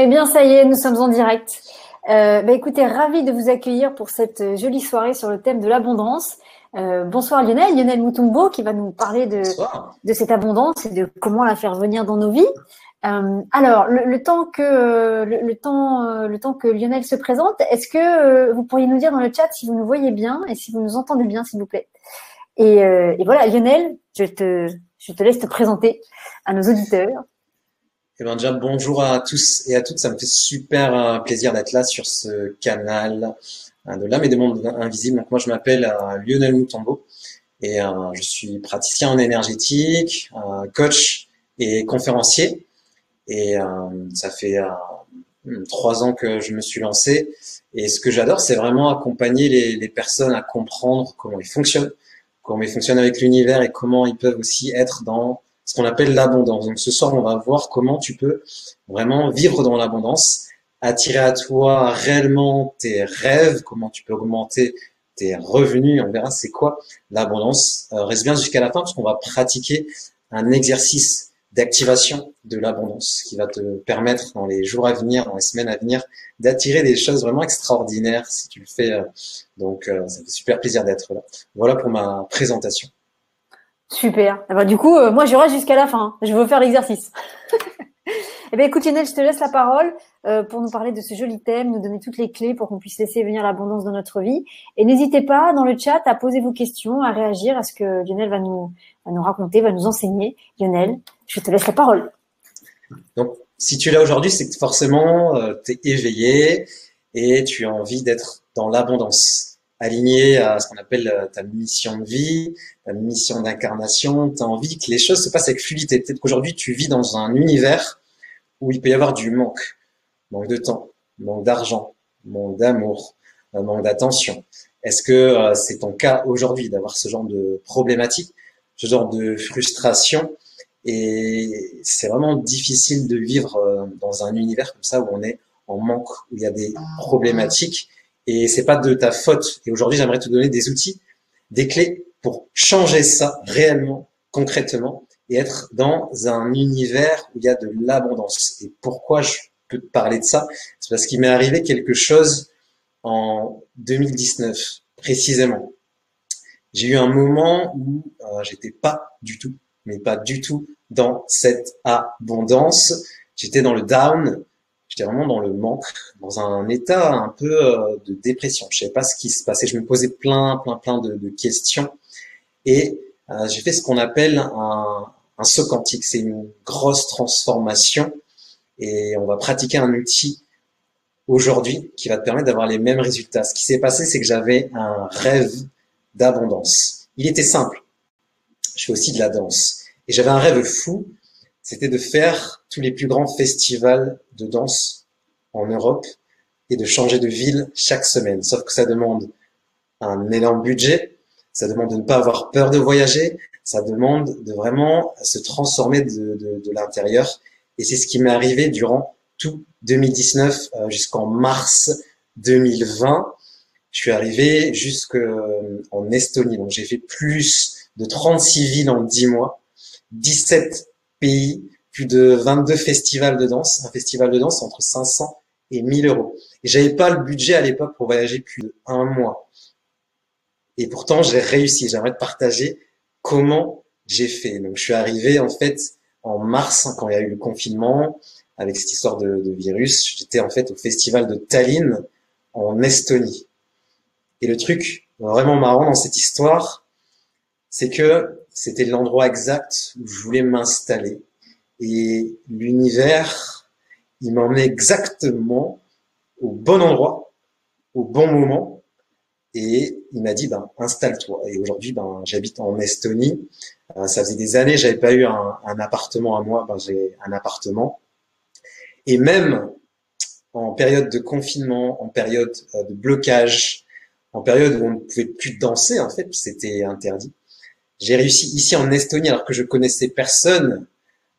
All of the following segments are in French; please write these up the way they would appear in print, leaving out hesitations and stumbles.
Eh bien, ça y est, nous sommes en direct. Écoutez, ravi de vous accueillir pour cette jolie soirée sur le thème de l'abondance. Bonsoir Lionel Mutombo qui va nous parler Bonsoir. de cette abondance et de comment la faire venir dans nos vies. Alors, le temps que Lionel se présente, est-ce que vous pourriez nous dire dans le chat si vous nous voyez bien et si vous nous entendez bien, s'il vous plaît? Et voilà, Lionel, je te laisse te présenter à nos auditeurs. Eh bien, déjà, bonjour à tous et à toutes. Ça me fait super plaisir d'être là sur ce canal de l'âme et des mondes invisibles. Donc, moi, je m'appelle Lionel Mutombo et je suis praticien en énergétique, coach et conférencier. Et ça fait 3 ans que je me suis lancé. Et ce que j'adore, c'est vraiment accompagner les personnes à comprendre comment ils fonctionnent avec l'univers et comment ils peuvent aussi être dans ce qu'on appelle l'abondance. Donc ce soir, on va voir comment tu peux vraiment vivre dans l'abondance, attirer à toi réellement tes rêves, comment tu peux augmenter tes revenus. On verra c'est quoi l'abondance. Reste bien jusqu'à la fin parce qu'on va pratiquer un exercice d'activation de l'abondance qui va te permettre dans les jours à venir, dans les semaines à venir, d'attirer des choses vraiment extraordinaires si tu le fais. Donc ça fait super plaisir d'être là. Voilà pour ma présentation. Super. Eh ben, du coup, moi, je reste jusqu'à la fin. Je veux faire l'exercice. Eh bien, écoute, Lionel, je te laisse la parole pour nous parler de ce joli thème, nous donner toutes les clés pour qu'on puisse laisser venir l'abondance dans notre vie. Et n'hésitez pas, dans le chat, à poser vos questions, à réagir à ce que Lionel va nous raconter, va nous enseigner. Lionel, je te laisse la parole. Donc, si tu es là aujourd'hui, c'est que forcément, tu es éveillé et tu as envie d'être dans l'abondance, aligné à ce qu'on appelle ta mission de vie, ta mission d'incarnation. Tu as envie que les choses se passent avec fluidité. Peut-être qu'aujourd'hui, tu vis dans un univers où il peut y avoir du manque de temps, manque d'argent, manque d'amour, manque d'attention. Est-ce que c'est ton cas aujourd'hui d'avoir ce genre de problématique, ce genre de frustration? Et c'est vraiment difficile de vivre dans un univers comme ça où on est en manque, où il y a des problématiques et c'est pas de ta faute. Et aujourd'hui, j'aimerais te donner des outils, des clés pour changer ça réellement, concrètement et être dans un univers où il y a de l'abondance. Et pourquoi je peux te parler de ça? C'est parce qu'il m'est arrivé quelque chose en 2019, précisément. J'ai eu un moment où j'étais pas du tout, mais pas du tout dans cette abondance. J'étais dans le down, j'étais vraiment dans le manque, dans un état un peu de dépression. Je savais pas ce qui se passait. Je me posais plein de questions et j'ai fait ce qu'on appelle un saut quantique. C'est une grosse transformation et on va pratiquer un outil aujourd'hui qui va te permettre d'avoir les mêmes résultats. Ce qui s'est passé, c'est que j'avais un rêve d'abondance. Il était simple. Je fais aussi de la danse. Et j'avais un rêve fou, c'était de faire tous les plus grands festivals de danse en Europe et de changer de ville chaque semaine. Sauf que ça demande un énorme budget, ça demande de ne pas avoir peur de voyager, ça demande de vraiment se transformer de l'intérieur. Et c'est ce qui m'est arrivé durant tout 2019 jusqu'en mars 2020. Je suis arrivé jusqu'en Estonie, donc j'ai fait plus de 36 villes en 10 mois, 17 pays, plus de 22 festivals de danse. Un festival de danse entre 500 et 1000 euros. Et j'avais pas le budget à l'époque pour voyager plus d'un mois. Et pourtant, j'ai réussi. J'aimerais te partager comment j'ai fait. Donc, je suis arrivé en fait en mars, quand il y a eu le confinement, avec cette histoire de virus. J'étais en fait au festival de Tallinn en Estonie. Et le truc vraiment marrant dans cette histoire, c'est que c'était l'endroit exact où je voulais m'installer. Et l'univers, il m'emmenait exactement au bon endroit, au bon moment. Et il m'a dit, ben, installe-toi. Et aujourd'hui, ben, j'habite en Estonie. Ça faisait des années, j'avais pas eu un appartement à moi. Ben, j'ai un appartement. Et même en période de confinement, en période de blocage, en période où on ne pouvait plus danser, en fait, c'était interdit. J'ai réussi ici en Estonie, alors que je connaissais personne,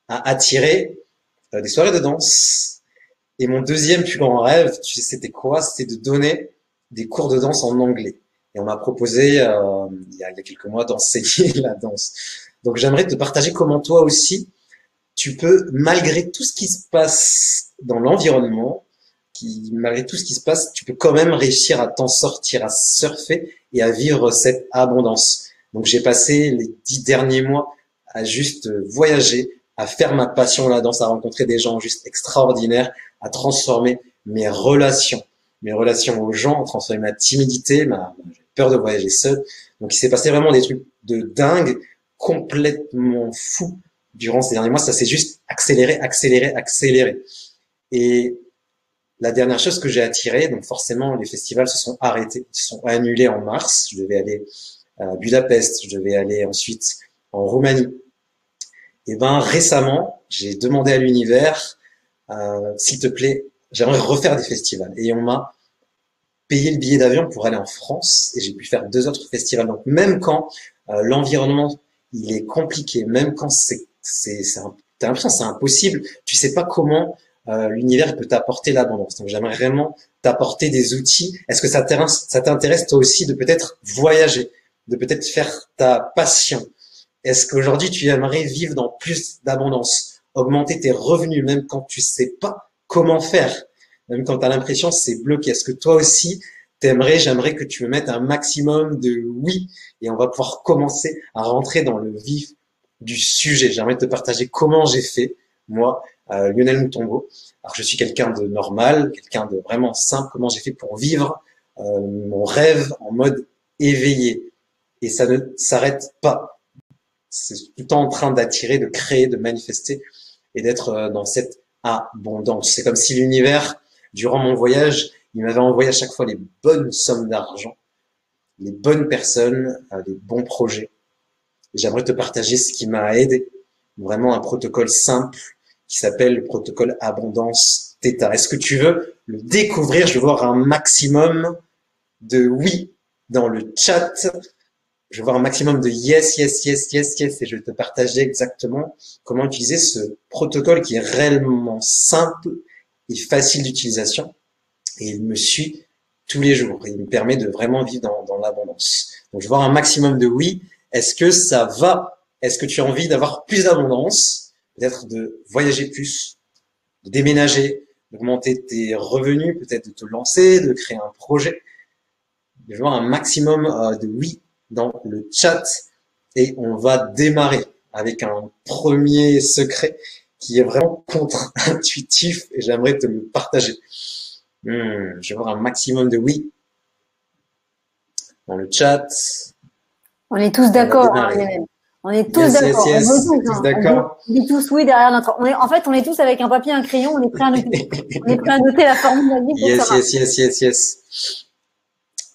à attirer des soirées de danse. Et mon deuxième plus grand rêve, tu sais, c'était quoi? C'était de donner des cours de danse en anglais. Et on m'a proposé, il y a quelques mois, d'enseigner la danse. Donc j'aimerais te partager comment toi aussi, tu peux, malgré tout ce qui se passe dans l'environnement qui, malgré tout ce qui se passe, tu peux quand même réussir à t'en sortir, à surfer et à vivre cette abondance. Donc j'ai passé les 10 derniers mois à juste voyager, à faire ma passion, la danse, à rencontrer des gens juste extraordinaires, à transformer mes relations aux gens, à transformer ma timidité, j'ai peur de voyager seul. Donc il s'est passé vraiment des trucs de dingue, complètement fou durant ces derniers mois. Ça s'est juste accéléré, accéléré, accéléré. Et la dernière chose que j'ai attirée, donc forcément les festivals se sont arrêtés, se sont annulés en mars. Je devais aller à Budapest, je devais aller ensuite en Roumanie. Et ben récemment, j'ai demandé à l'univers, s'il te plaît, j'aimerais refaire des festivals. Et on m'a payé le billet d'avion pour aller en France et j'ai pu faire 2 autres festivals. Donc même quand l'environnement il est compliqué, même quand t'as l'impression que c'est impossible, tu sais pas comment l'univers peut t'apporter l'abondance. Donc j'aimerais vraiment t'apporter des outils. Est-ce que ça t'intéresse toi aussi de peut-être voyager, de peut-être faire ta passion? Est-ce qu'aujourd'hui tu aimerais vivre dans plus d'abondance, augmenter tes revenus même quand tu sais pas comment faire, même quand tu as l'impression que c'est bloqué? Est-ce que toi aussi j'aimerais que tu me mettes un maximum de oui et on va pouvoir commencer à rentrer dans le vif du sujet. J'aimerais te partager comment j'ai fait, moi, Lionel Mutombo. Alors je suis quelqu'un de normal, quelqu'un de vraiment simple, comment j'ai fait pour vivre mon rêve en mode éveillé. Et ça ne s'arrête pas. C'est tout le temps en train d'attirer, de créer, de manifester et d'être dans cette abondance. C'est comme si l'univers, durant mon voyage, il m'avait envoyé à chaque fois les bonnes sommes d'argent, les bonnes personnes, les bons projets. J'aimerais te partager ce qui m'a aidé. Vraiment un protocole simple qui s'appelle le protocole Abondance Theta. Est-ce que tu veux le découvrir? Je veux voir un maximum de oui dans le chat. Je veux voir un maximum de yes, yes, yes, yes, yes. Et je vais te partager exactement comment utiliser ce protocole qui est réellement simple et facile d'utilisation. Et il me suit tous les jours. Il me permet de vraiment vivre dans l'abondance. Donc, je veux voir un maximum de oui. Est-ce que ça va? Est-ce que tu as envie d'avoir plus d'abondance? Peut-être de voyager plus, de déménager, d'augmenter tes revenus, peut-être de te lancer, de créer un projet. Je veux voir un maximum de oui dans le chat. Et on va démarrer avec un premier secret qui est vraiment contre-intuitif et j'aimerais te le partager. Je vais voir un maximum de oui dans le chat. On est tous d'accord, hein, Lionel. On est tous d'accord. Yes, On veut tous, tous d'accord. on dit tous oui derrière notre. En fait, on est tous avec un papier, un crayon. On est prêt à noter. On est prêt à noter la formule magique pour ça. Yes.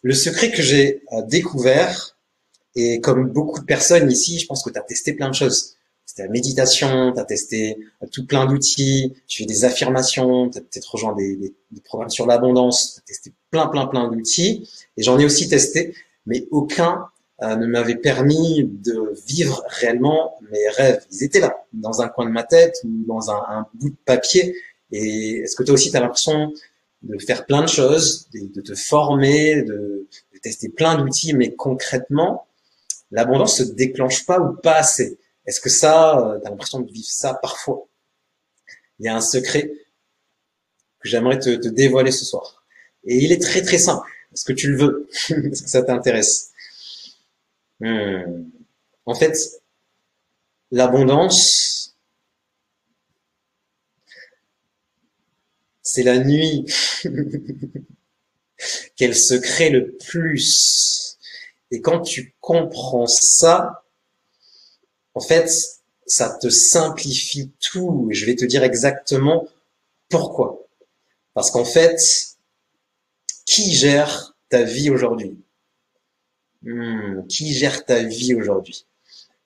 Le secret que j'ai découvert, et comme beaucoup de personnes ici, je pense que tu as testé plein de choses. C'était la méditation, tu as testé tout plein d'outils, tu fais des affirmations, tu as peut-être rejoint des programmes sur l'abondance, tu as testé plein d'outils. Et j'en ai aussi testé, mais aucun ne m'avait permis de vivre réellement mes rêves. Ils étaient là, dans un coin de ma tête ou dans un bout de papier. Et est-ce que toi aussi, tu as l'impression de faire plein de choses, de te former, de tester plein d'outils, mais concrètement, l'abondance se déclenche pas ou pas assez? Est-ce que ça, tu as l'impression de vivre ça parfois? Il y a un secret que j'aimerais te dévoiler ce soir. Et il est très simple. Est-ce que tu le veux? Est-ce que ça t'intéresse? En fait, l'abondance, c'est la nuit qu'elle se crée le plus. Et quand tu comprends ça, en fait, ça te simplifie tout. Et je vais te dire exactement pourquoi. Parce qu'en fait, qui gère ta vie aujourd'hui? Qui gère ta vie aujourd'hui?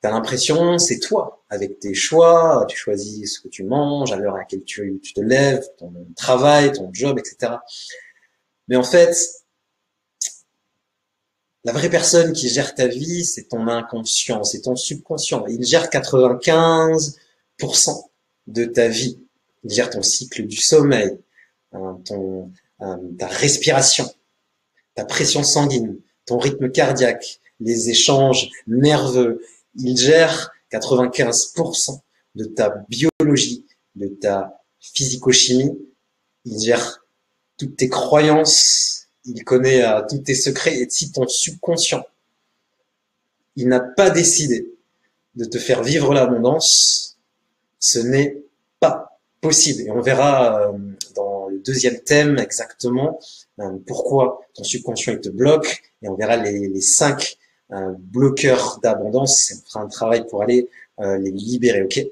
T'as l'impression, c'est toi, avec tes choix, tu choisis ce que tu manges, à l'heure à laquelle tu te lèves, ton travail, ton job, etc. Mais en fait, la vraie personne qui gère ta vie, c'est ton inconscient, c'est ton subconscient. Il gère 95% de ta vie. Il gère ton cycle du sommeil, ta respiration, ta pression sanguine, ton rythme cardiaque, les échanges nerveux. Il gère 95% de ta biologie, de ta physico-chimie, il gère toutes tes croyances, il connaît tous tes secrets, et si ton subconscient, il n'a pas décidé de te faire vivre l'abondance, ce n'est pas possible. Et on verra dans le deuxième thème exactement pourquoi ton subconscient il te bloque, et on verra les 5 bloqueurs d'abondance. On fera un travail pour aller les libérer, ok?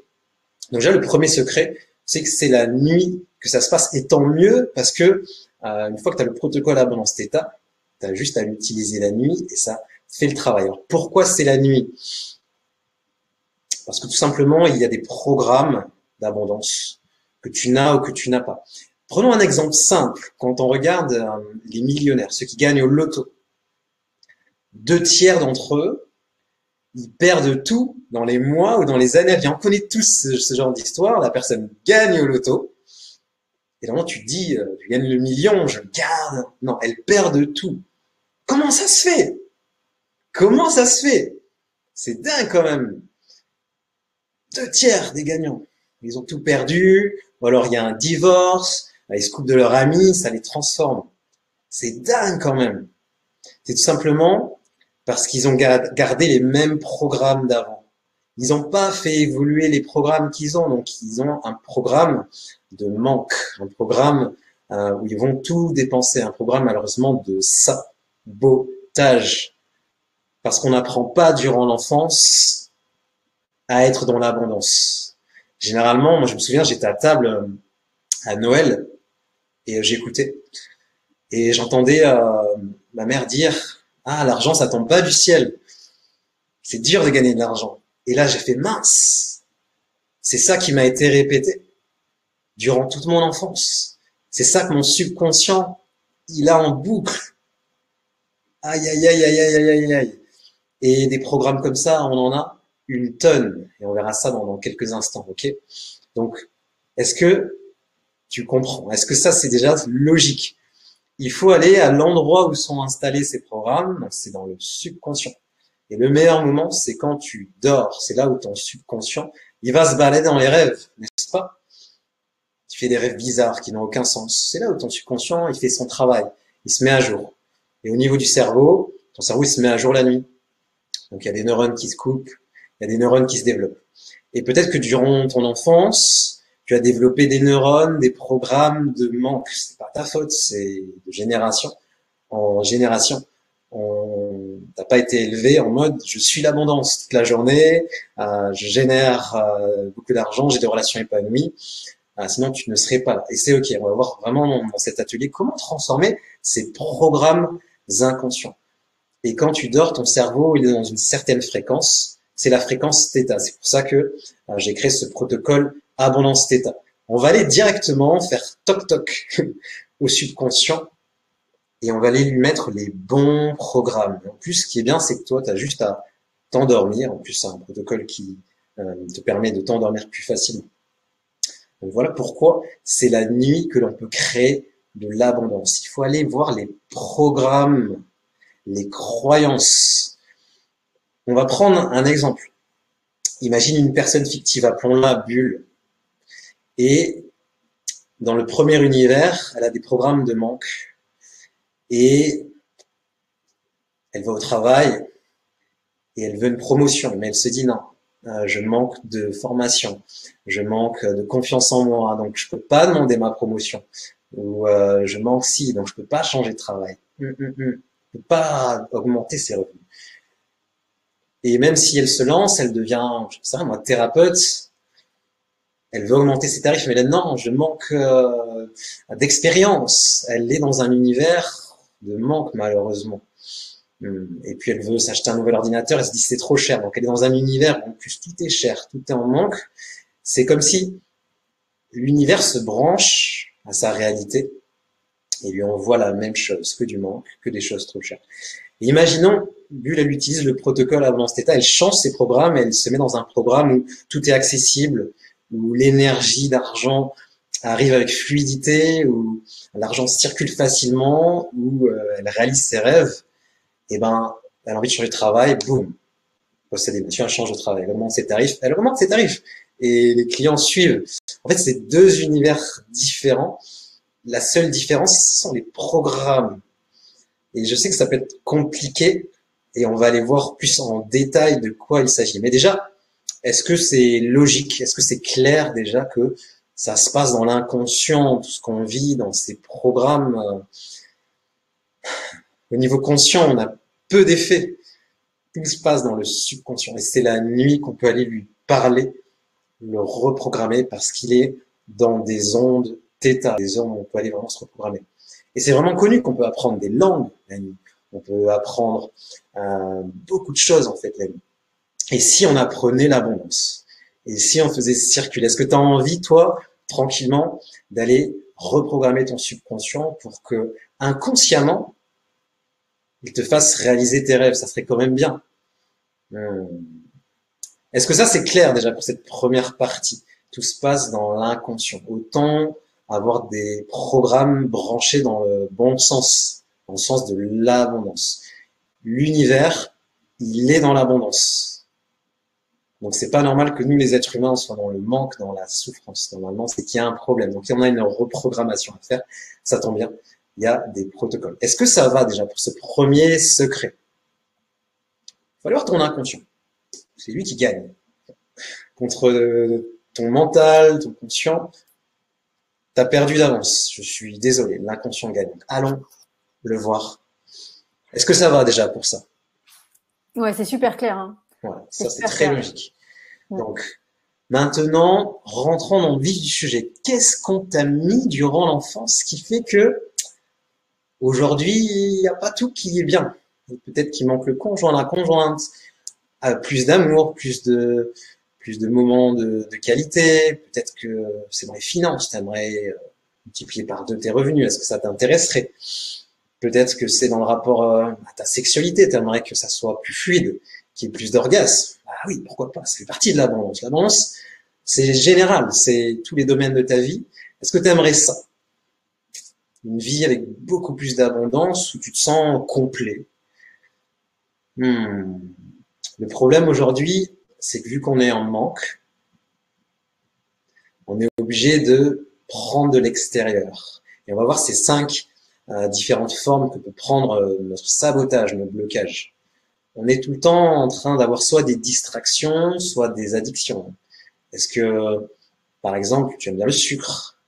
Donc déjà, le premier secret, c'est que c'est la nuit que ça se passe, et tant mieux, parce que une fois que tu as le protocole abondance theta, tu as juste à l'utiliser la nuit, et ça fait le travail. Alors pourquoi c'est la nuit? Parce que tout simplement, il y a des programmes d'abondance que tu n'as ou que tu n'as pas. Prenons un exemple simple. Quand on regarde les millionnaires, ceux qui gagnent au loto, 2 tiers d'entre eux, ils perdent tout dans les mois ou dans les années à venir. On connaît tous ce genre d'histoire. La personne gagne au loto. Et là, tu te dis, je gagne le million, je le garde. Non, elle perd tout. Comment ça se fait? Comment ça se fait? C'est dingue quand même. 2 tiers des gagnants. Ils ont tout perdu, ou alors il y a un divorce, ils se coupent de leur ami, ça les transforme. C'est dingue quand même. C'est tout simplement parce qu'ils ont gardé les mêmes programmes d'avant. Ils n'ont pas fait évoluer les programmes qu'ils ont, donc ils ont un programme de manque, un programme où ils vont tout dépenser, un programme malheureusement de sabotage. Parce qu'on n'apprend pas durant l'enfance à être dans l'abondance. Généralement, moi je me souviens, j'étais à table à Noël et j'écoutais. Et j'entendais ma mère dire « Ah, l'argent, ça tombe pas du ciel. C'est dur de gagner de l'argent. » Et là, j'ai fait « Mince !» C'est ça qui m'a été répété durant toute mon enfance. C'est ça que mon subconscient, il a en boucle. Aïe, aïe, aïe, aïe, aïe, aïe, aïe. Et des programmes comme ça, on en a une tonne. Et on verra ça dans quelques instants, ok? Donc, est-ce que tu comprends? Est-ce que ça, c'est déjà logique? Il faut aller à l'endroit où sont installés ces programmes, c'est dans le subconscient. Et le meilleur moment, c'est quand tu dors. C'est là où ton subconscient, il va se balader dans les rêves, n'est-ce pas? Tu fais des rêves bizarres qui n'ont aucun sens. C'est là où ton subconscient, il fait son travail. Il se met à jour. Et au niveau du cerveau, ton cerveau, il se met à jour la nuit. Donc, il y a des neurones qui se coupent, il y a des neurones qui se développent. Et peut-être que durant ton enfance, tu as développé des neurones, des programmes de manque. C'est pas ta faute, c'est de génération en génération. T'as pas été élevé en mode je suis l'abondance toute la journée, je génère beaucoup d'argent, j'ai des relations épanouies. Sinon, tu ne serais pas là. Et c'est ok. On va voir vraiment dans cet atelier comment transformer ces programmes inconscients. Et quand tu dors, ton cerveau, il est dans une certaine fréquence. C'est la fréquence θ. C'est pour ça que j'ai créé ce protocole abondance θ. On va aller directement faire toc toc au subconscient et on va aller lui mettre les bons programmes. En plus, ce qui est bien, c'est que toi, tu as juste à t'endormir. En plus, c'est un protocole qui te permet de t'endormir plus facilement. Donc voilà pourquoi c'est la nuit que l'on peut créer de l'abondance. Il faut aller voir les programmes, les croyances. On va prendre un exemple. Imagine une personne fictive, appelons-la Bulle. Et dans le premier univers, elle a des programmes de manque. Et elle va au travail et elle veut une promotion. Mais elle se dit non, je manque de formation, je manque de confiance en moi, donc je peux pas demander ma promotion. Ou je manque ci, donc je peux pas changer de travail. Je peux pas augmenter ses revenus. Et même si elle se lance, elle devient, je sais pas, moi, thérapeute. Elle veut augmenter ses tarifs, mais là, non, je manque d'expérience. Elle est dans un univers de manque, malheureusement. Et puis, elle veut s'acheter un nouvel ordinateur, elle se dit c'est trop cher. Donc, elle est dans un univers où en plus tout est cher, tout est en manque. C'est comme si l'univers se branche à sa réalité et lui envoie la même chose, que du manque, que des choses trop chères. Et imaginons, Bulle, elle utilise le protocole abondance θ, elle change ses programmes, elle se met dans un programme où tout est accessible, où l'énergie d'argent arrive avec fluidité, où l'argent circule facilement, où elle réalise ses rêves. Et ben, elle a envie de changer de travail, boum, posséder. Elle change de travail, elle augmente ses tarifs, et les clients suivent. En fait, c'est deux univers différents. La seule différence, ce sont les programmes. Et je sais que ça peut être compliqué et on va aller voir plus en détail de quoi il s'agit. Mais déjà, est-ce que c'est logique? Est-ce que c'est clair déjà que ça se passe dans l'inconscient, tout ce qu'on vit dans ces programmes? Au niveau conscient, on a peu d'effets. Tout se passe dans le subconscient. Et c'est la nuit qu'on peut aller lui parler, le reprogrammer parce qu'il est dans des ondes θ, des ondes où on peut aller vraiment se reprogrammer. Et c'est vraiment connu qu'on peut apprendre des langues la nuit. On peut apprendre beaucoup de choses en fait la nuit. Et si on apprenait l'abondance? Et si on faisait circuler? Est-ce que tu as envie, toi, tranquillement, d'aller reprogrammer ton subconscient pour que inconsciemment, il te fasse réaliser tes rêves? Ça serait quand même bien. Est-ce que ça c'est clair déjà pour cette première partie? Tout se passe dans l'inconscient. Autant avoir des programmes branchés dans le bon sens, dans le sens de l'abondance. L'univers, il est dans l'abondance. Donc c'est pas normal que nous les êtres humains soient dans le manque, dans la souffrance. Normalement, c'est qu'il y a un problème. Donc on a une reprogrammation à faire. Ça tombe bien. Il y a des protocoles. Est-ce que ça va déjà pour ce premier secret? Il faut aller voir ton inconscient. C'est lui qui gagne. Contre ton mental, ton conscient, t'as perdu d'avance. Je suis désolé, l'inconscient gagne. Donc, allons le voir. Est-ce que ça va déjà pour ça? Ouais, c'est super clair. Hein. Voilà, C'est ça c'est super très clair. logique. Ouais. Donc, maintenant, rentrons dans le vif du sujet. Qu'est-ce qu'on t'a mis durant l'enfance qui fait que aujourd'hui, il n'y a pas tout qui est bien? Peut-être qu'il manque le conjoint, la conjointe, plus d'amour, plus de moments de qualité. Peut-être que c'est dans les finances, tu aimerais multiplier par 2 tes revenus. Est-ce que ça t'intéresserait? Peut-être que c'est dans le rapport à ta sexualité, tu aimerais que ça soit plus fluide, qu'il y ait plus d'orgasme. Ah oui, pourquoi pas, ça fait partie de l'abondance. L'abondance, c'est général, c'est tous les domaines de ta vie. Est-ce que tu aimerais ça? Une vie avec beaucoup plus d'abondance où tu te sens complet. Le problème aujourd'hui, c'est que vu qu'on est en manque, on est obligé de prendre de l'extérieur. Et on va voir ces 5 différentes formes que peut prendre notre sabotage, notre blocage. On est tout le temps en train d'avoir soit des distractions, soit des addictions. Est-ce que, par exemple, tu aimes bien le sucre?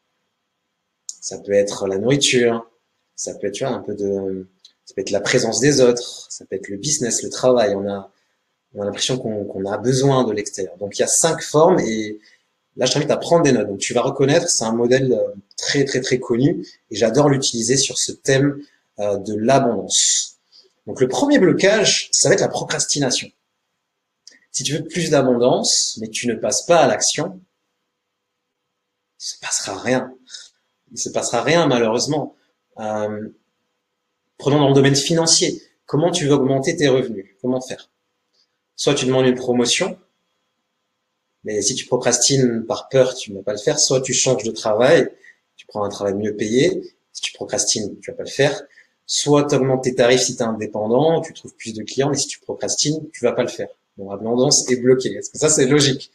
Ça peut être la nourriture, ça peut être, tu vois, ça peut être la présence des autres, ça peut être le business, le travail. On a l'impression qu'on a besoin de l'extérieur. Donc il y a 5 formes et là je t'invite à prendre des notes. Donc tu vas reconnaître, c'est un modèle très très très connu et j'adore l'utiliser sur ce thème de l'abondance. Donc le premier blocage, ça va être la procrastination. Si tu veux plus d'abondance, mais que tu ne passes pas à l'action, il se passera rien. Il se passera rien malheureusement. Prenons dans le domaine financier. Comment tu veux augmenter tes revenus? Comment faire? Soit tu demandes une promotion, mais si tu procrastines par peur, tu ne vas pas le faire. Soit tu changes de travail, tu prends un travail mieux payé. Si tu procrastines, tu vas pas le faire. Soit tu augmentes tes tarifs si tu es indépendant, tu trouves plus de clients, mais si tu procrastines, tu vas pas le faire. Donc l'abondance est bloquée. Est-ce que ça, c'est logique?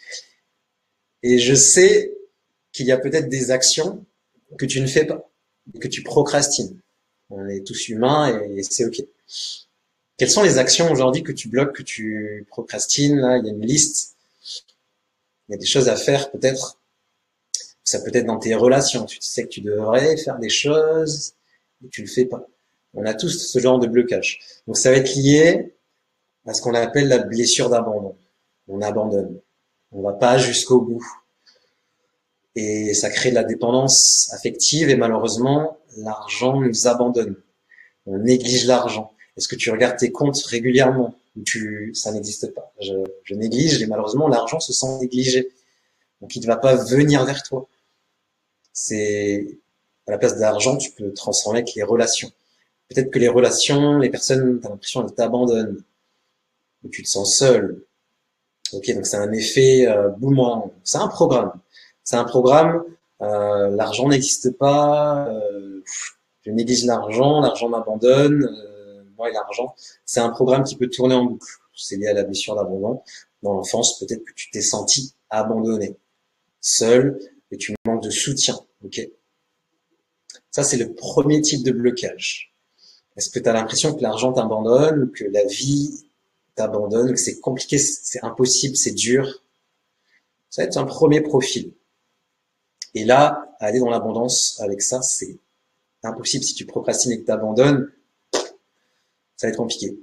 Et je sais qu'il y a peut-être des actions que tu ne fais pas et que tu procrastines. On est tous humains et c'est OK. Quelles sont les actions aujourd'hui que tu bloques, que tu procrastines? Là, il y a une liste. Il y a des choses à faire peut-être. Ça peut être dans tes relations. Tu sais que tu devrais faire des choses et tu le fais pas. On a tous ce genre de blocage. Donc ça va être lié à ce qu'on appelle la blessure d'abandon. On abandonne. On va pas jusqu'au bout. Et ça crée de la dépendance affective et malheureusement, l'argent nous abandonne. On néglige l'argent. Est-ce que tu regardes tes comptes régulièrement? Ça n'existe pas. Je néglige et malheureusement, l'argent se sent négligé. Donc, il ne va pas venir vers toi. À la place de l'argent, tu peux transformer avec les relations. Peut-être que les relations, les personnes, t'as l'impression qu'elles t'abandonnent. Ou tu te sens seul. Ok, donc c'est un effet boomerang. C'est un programme. C'est un programme. L'argent n'existe pas. Je néglige l'argent m'abandonne. Moi et l'argent, c'est un programme qui peut tourner en boucle. C'est lié à la blessure d'abandon. Dans l'enfance, peut-être que tu t'es senti abandonné. seul et tu manques de soutien. Ok. Ça, c'est le premier type de blocage. Est-ce que tu as l'impression que l'argent t'abandonne, que la vie t'abandonne, que c'est compliqué, c'est impossible, c'est dur? Ça va être un premier profil. Et là, aller dans l'abondance avec ça, c'est impossible. Si tu procrastines et que tu abandonnes, ça va être compliqué.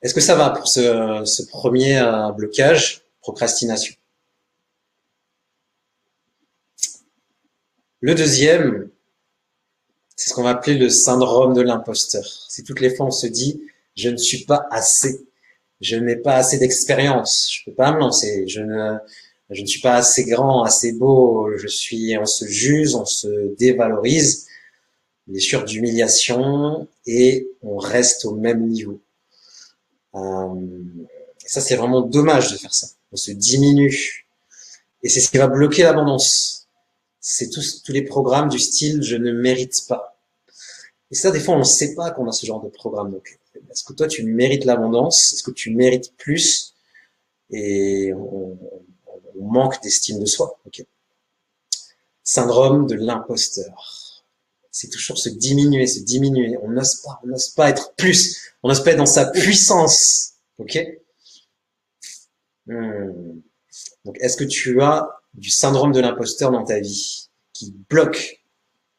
Est-ce que ça va pour ce premier blocage, procrastination? Le deuxième, c'est ce qu'on va appeler le syndrome de l'imposteur. Si toutes les fois on se dit « je ne suis pas assez », je n'ai pas assez d'expérience, je peux pas me lancer, je ne suis pas assez grand, assez beau, on se juge, on se dévalorise, blessure d'humiliation et on reste au même niveau. Ça, c'est vraiment dommage de faire ça. On se diminue. Et c'est ce qui va bloquer l'abondance. C'est tous les programmes du style « je ne mérite pas ». Et ça, des fois, on ne sait pas qu'on a ce genre de programme. Donc, est-ce que toi, tu mérites l'abondance? Est-ce que tu mérites plus? Et on manque d'estime de soi. Okay. Syndrome de l'imposteur. C'est toujours se diminuer, se diminuer. On n'ose pas être plus. On n'ose pas être dans sa puissance. Ok. Donc, est-ce que tu as du syndrome de l'imposteur dans ta vie qui bloque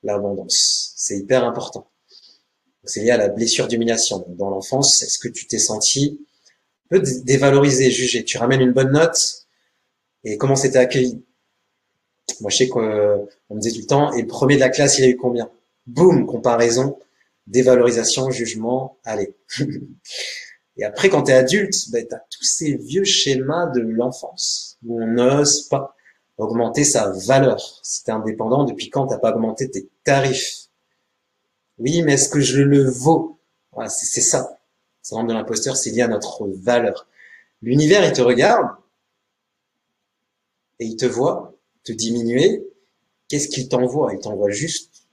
l'abondance? C'est hyper important. C'est lié à la blessure d'humiliation. Dans l'enfance, est-ce que tu t'es senti un peu dévalorisé, jugé? Tu ramènes une bonne note et comment c'était accueilli? Moi, je sais qu'on me disait tout le temps, et le premier de la classe, il a eu combien? Boum, comparaison, dévalorisation, jugement, allez. Et après, quand tu es adulte, ben, tu as tous ces vieux schémas de l'enfance où on n'ose pas augmenter sa valeur. Si tu es indépendant, depuis quand tu n'as pas augmenté tes tarifs? Oui, mais est-ce que je le vaux? Voilà, c'est ça. Le syndrome de l'imposteur, c'est lié à notre valeur. L'univers, il te regarde et il te voit te diminuer. Qu'est-ce qu'il t'envoie? Il t'envoie juste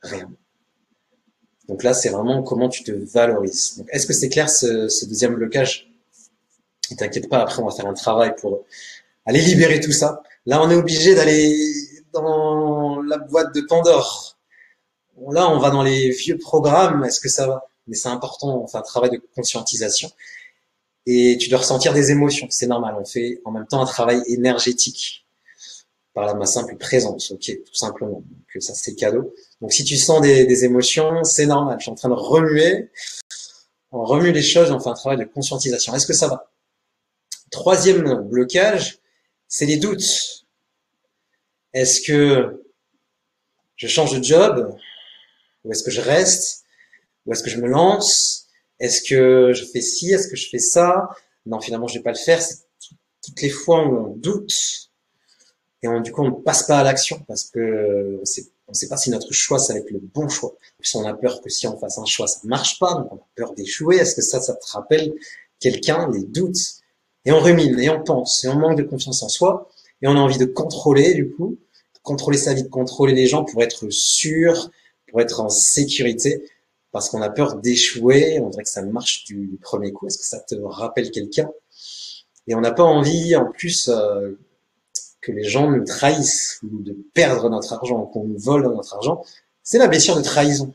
rien. Donc là, c'est vraiment comment tu te valorises. Donc, est-ce que c'est clair ce deuxième blocage? Ne t'inquiète pas, après on va faire un travail pour aller libérer tout ça. Là, on est obligé d'aller dans la boîte de Pandore. Là, on va dans les vieux programmes. Est-ce que ça va? Mais c'est important, on fait un travail de conscientisation. Et tu dois ressentir des émotions, c'est normal. On fait en même temps un travail énergétique par la ma simple présence, ok, tout simplement. Donc ça, c'est cadeau. Donc si tu sens des émotions, c'est normal. Je suis en train de remuer. On remue les choses, on fait un travail de conscientisation. Est-ce que ça va? Troisième blocage, c'est les doutes. Est-ce que je change de job? Ou est-ce que je reste? Ou est-ce que je me lance? Est-ce que je fais ci? Est-ce que je fais ça? Non, finalement, je vais pas le faire. C'est toutes les fois où on doute et du coup, on ne passe pas à l'action parce que on sait pas si notre choix, ça va être le bon choix. Puis on a peur que si on fasse un choix, ça marche pas. Donc, on a peur d'échouer. Est-ce que ça te rappelle quelqu'un, les doutes? Et on rumine, et on pense, et on manque de confiance en soi, et on a envie de contrôler, du coup, de contrôler sa vie, de contrôler les gens pour être sûr, pour être en sécurité, parce qu'on a peur d'échouer, on dirait que ça marche du premier coup. Est-ce que ça te rappelle quelqu'un? Et on n'a pas envie, en plus, que les gens nous trahissent, ou de perdre notre argent, qu'on nous vole notre argent. C'est la blessure de trahison.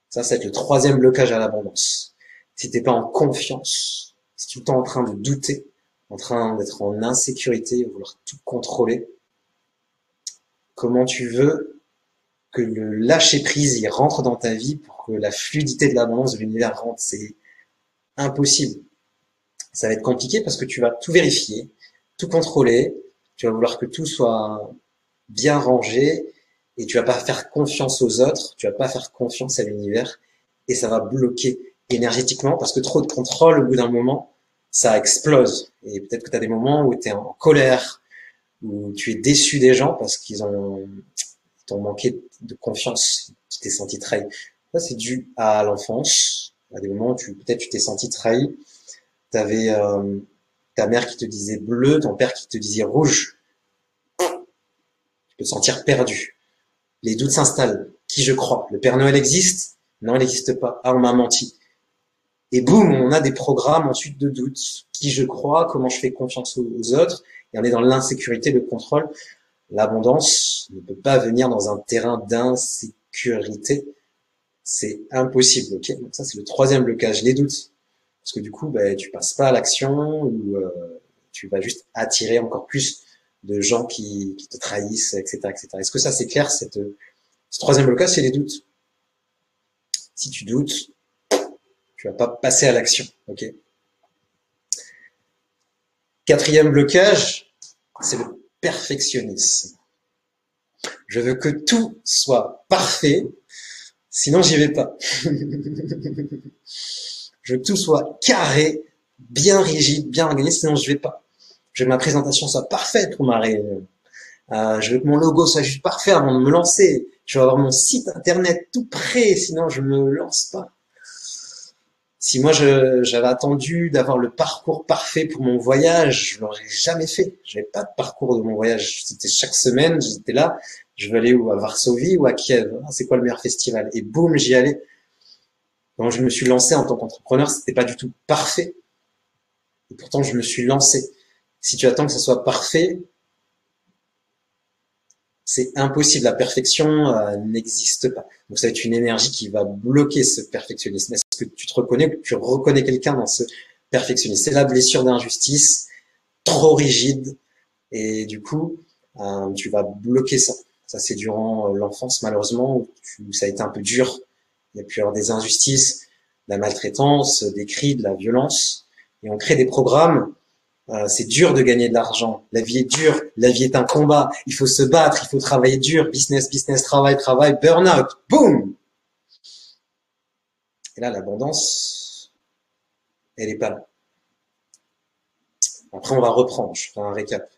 Ça va être le troisième blocage à l'abondance. Si t'es pas en confiance, si tu es tout le temps en train de douter, en train d'être en insécurité, vouloir tout contrôler, comment tu veux que le lâcher-prise y rentre dans ta vie pour que la fluidité de l'abondance de l'univers rentre? C'est impossible. Ça va être compliqué parce que tu vas tout vérifier, tout contrôler, tu vas vouloir que tout soit bien rangé et tu vas pas faire confiance aux autres, tu vas pas faire confiance à l'univers et ça va bloquer énergétiquement parce que trop de contrôle, au bout d'un moment, ça explose. Et peut-être que tu as des moments où tu es en colère, où tu es déçu des gens parce qu'ils t'ont manqué de confiance, tu t'es senti trahi. Ça, c'est dû à l'enfance, à des moments où peut-être tu t'es senti trahi. Tu avais ta mère qui te disait bleu, ton père qui te disait rouge. Tu peux te sentir perdu. Les doutes s'installent. Qui je crois? Le Père Noël existe? Non, il n'existe pas. Ah, on m'a menti. Et boum, on a des programmes ensuite de doutes. Qui je crois? Comment je fais confiance aux autres? Et on est dans l'insécurité, le contrôle. L'abondance ne peut pas venir dans un terrain d'insécurité. C'est impossible, ok? Donc ça, c'est le troisième blocage, les doutes. Parce que du coup, tu passes pas à l'action ou tu vas juste attirer encore plus de gens qui te trahissent, etc., etc. Est-ce que ça, c'est clair, ce troisième blocage, c'est les doutes. Si tu doutes, tu vas pas passer à l'action, ok? Quatrième blocage, c'est le perfectionnisme. Je veux que tout soit parfait, sinon j'y vais pas. Je veux que tout soit carré, bien rigide, bien organisé, sinon je vais pas. Je veux que ma présentation soit parfaite pour ma réunion. Je veux que mon logo soit juste parfait avant de me lancer. Je veux avoir mon site internet tout prêt, sinon je me lance pas. Si moi j'avais attendu d'avoir le parcours parfait pour mon voyage, je l'aurais jamais fait. J'avais pas de parcours de mon voyage. C'était chaque semaine, j'étais là. Je veux aller où? À Varsovie ou à Kiev? C'est quoi le meilleur festival? Et boum, j'y allais. Quand je me suis lancé en tant qu'entrepreneur, c'était pas du tout parfait. Et pourtant, je me suis lancé. Si tu attends que ça soit parfait, c'est impossible. La perfection n'existe pas. Donc, ça va être une énergie qui va bloquer ce perfectionnisme. Est-ce que tu te reconnais ou que tu reconnais quelqu'un dans ce perfectionnisme? C'est la blessure d'injustice, trop rigide. Et du coup, tu vas bloquer ça. Ça, c'est durant l'enfance, malheureusement, où ça a été un peu dur. Il y a pu y avoir des injustices, de la maltraitance, des cris, de la violence. Et on crée des programmes. C'est dur de gagner de l'argent. La vie est dure. La vie est un combat. Il faut se battre. Il faut travailler dur. Business, business, travail, travail, burn-out. Boum! Et là, l'abondance, elle est pas là. Après, on va reprendre. Je ferai un récap.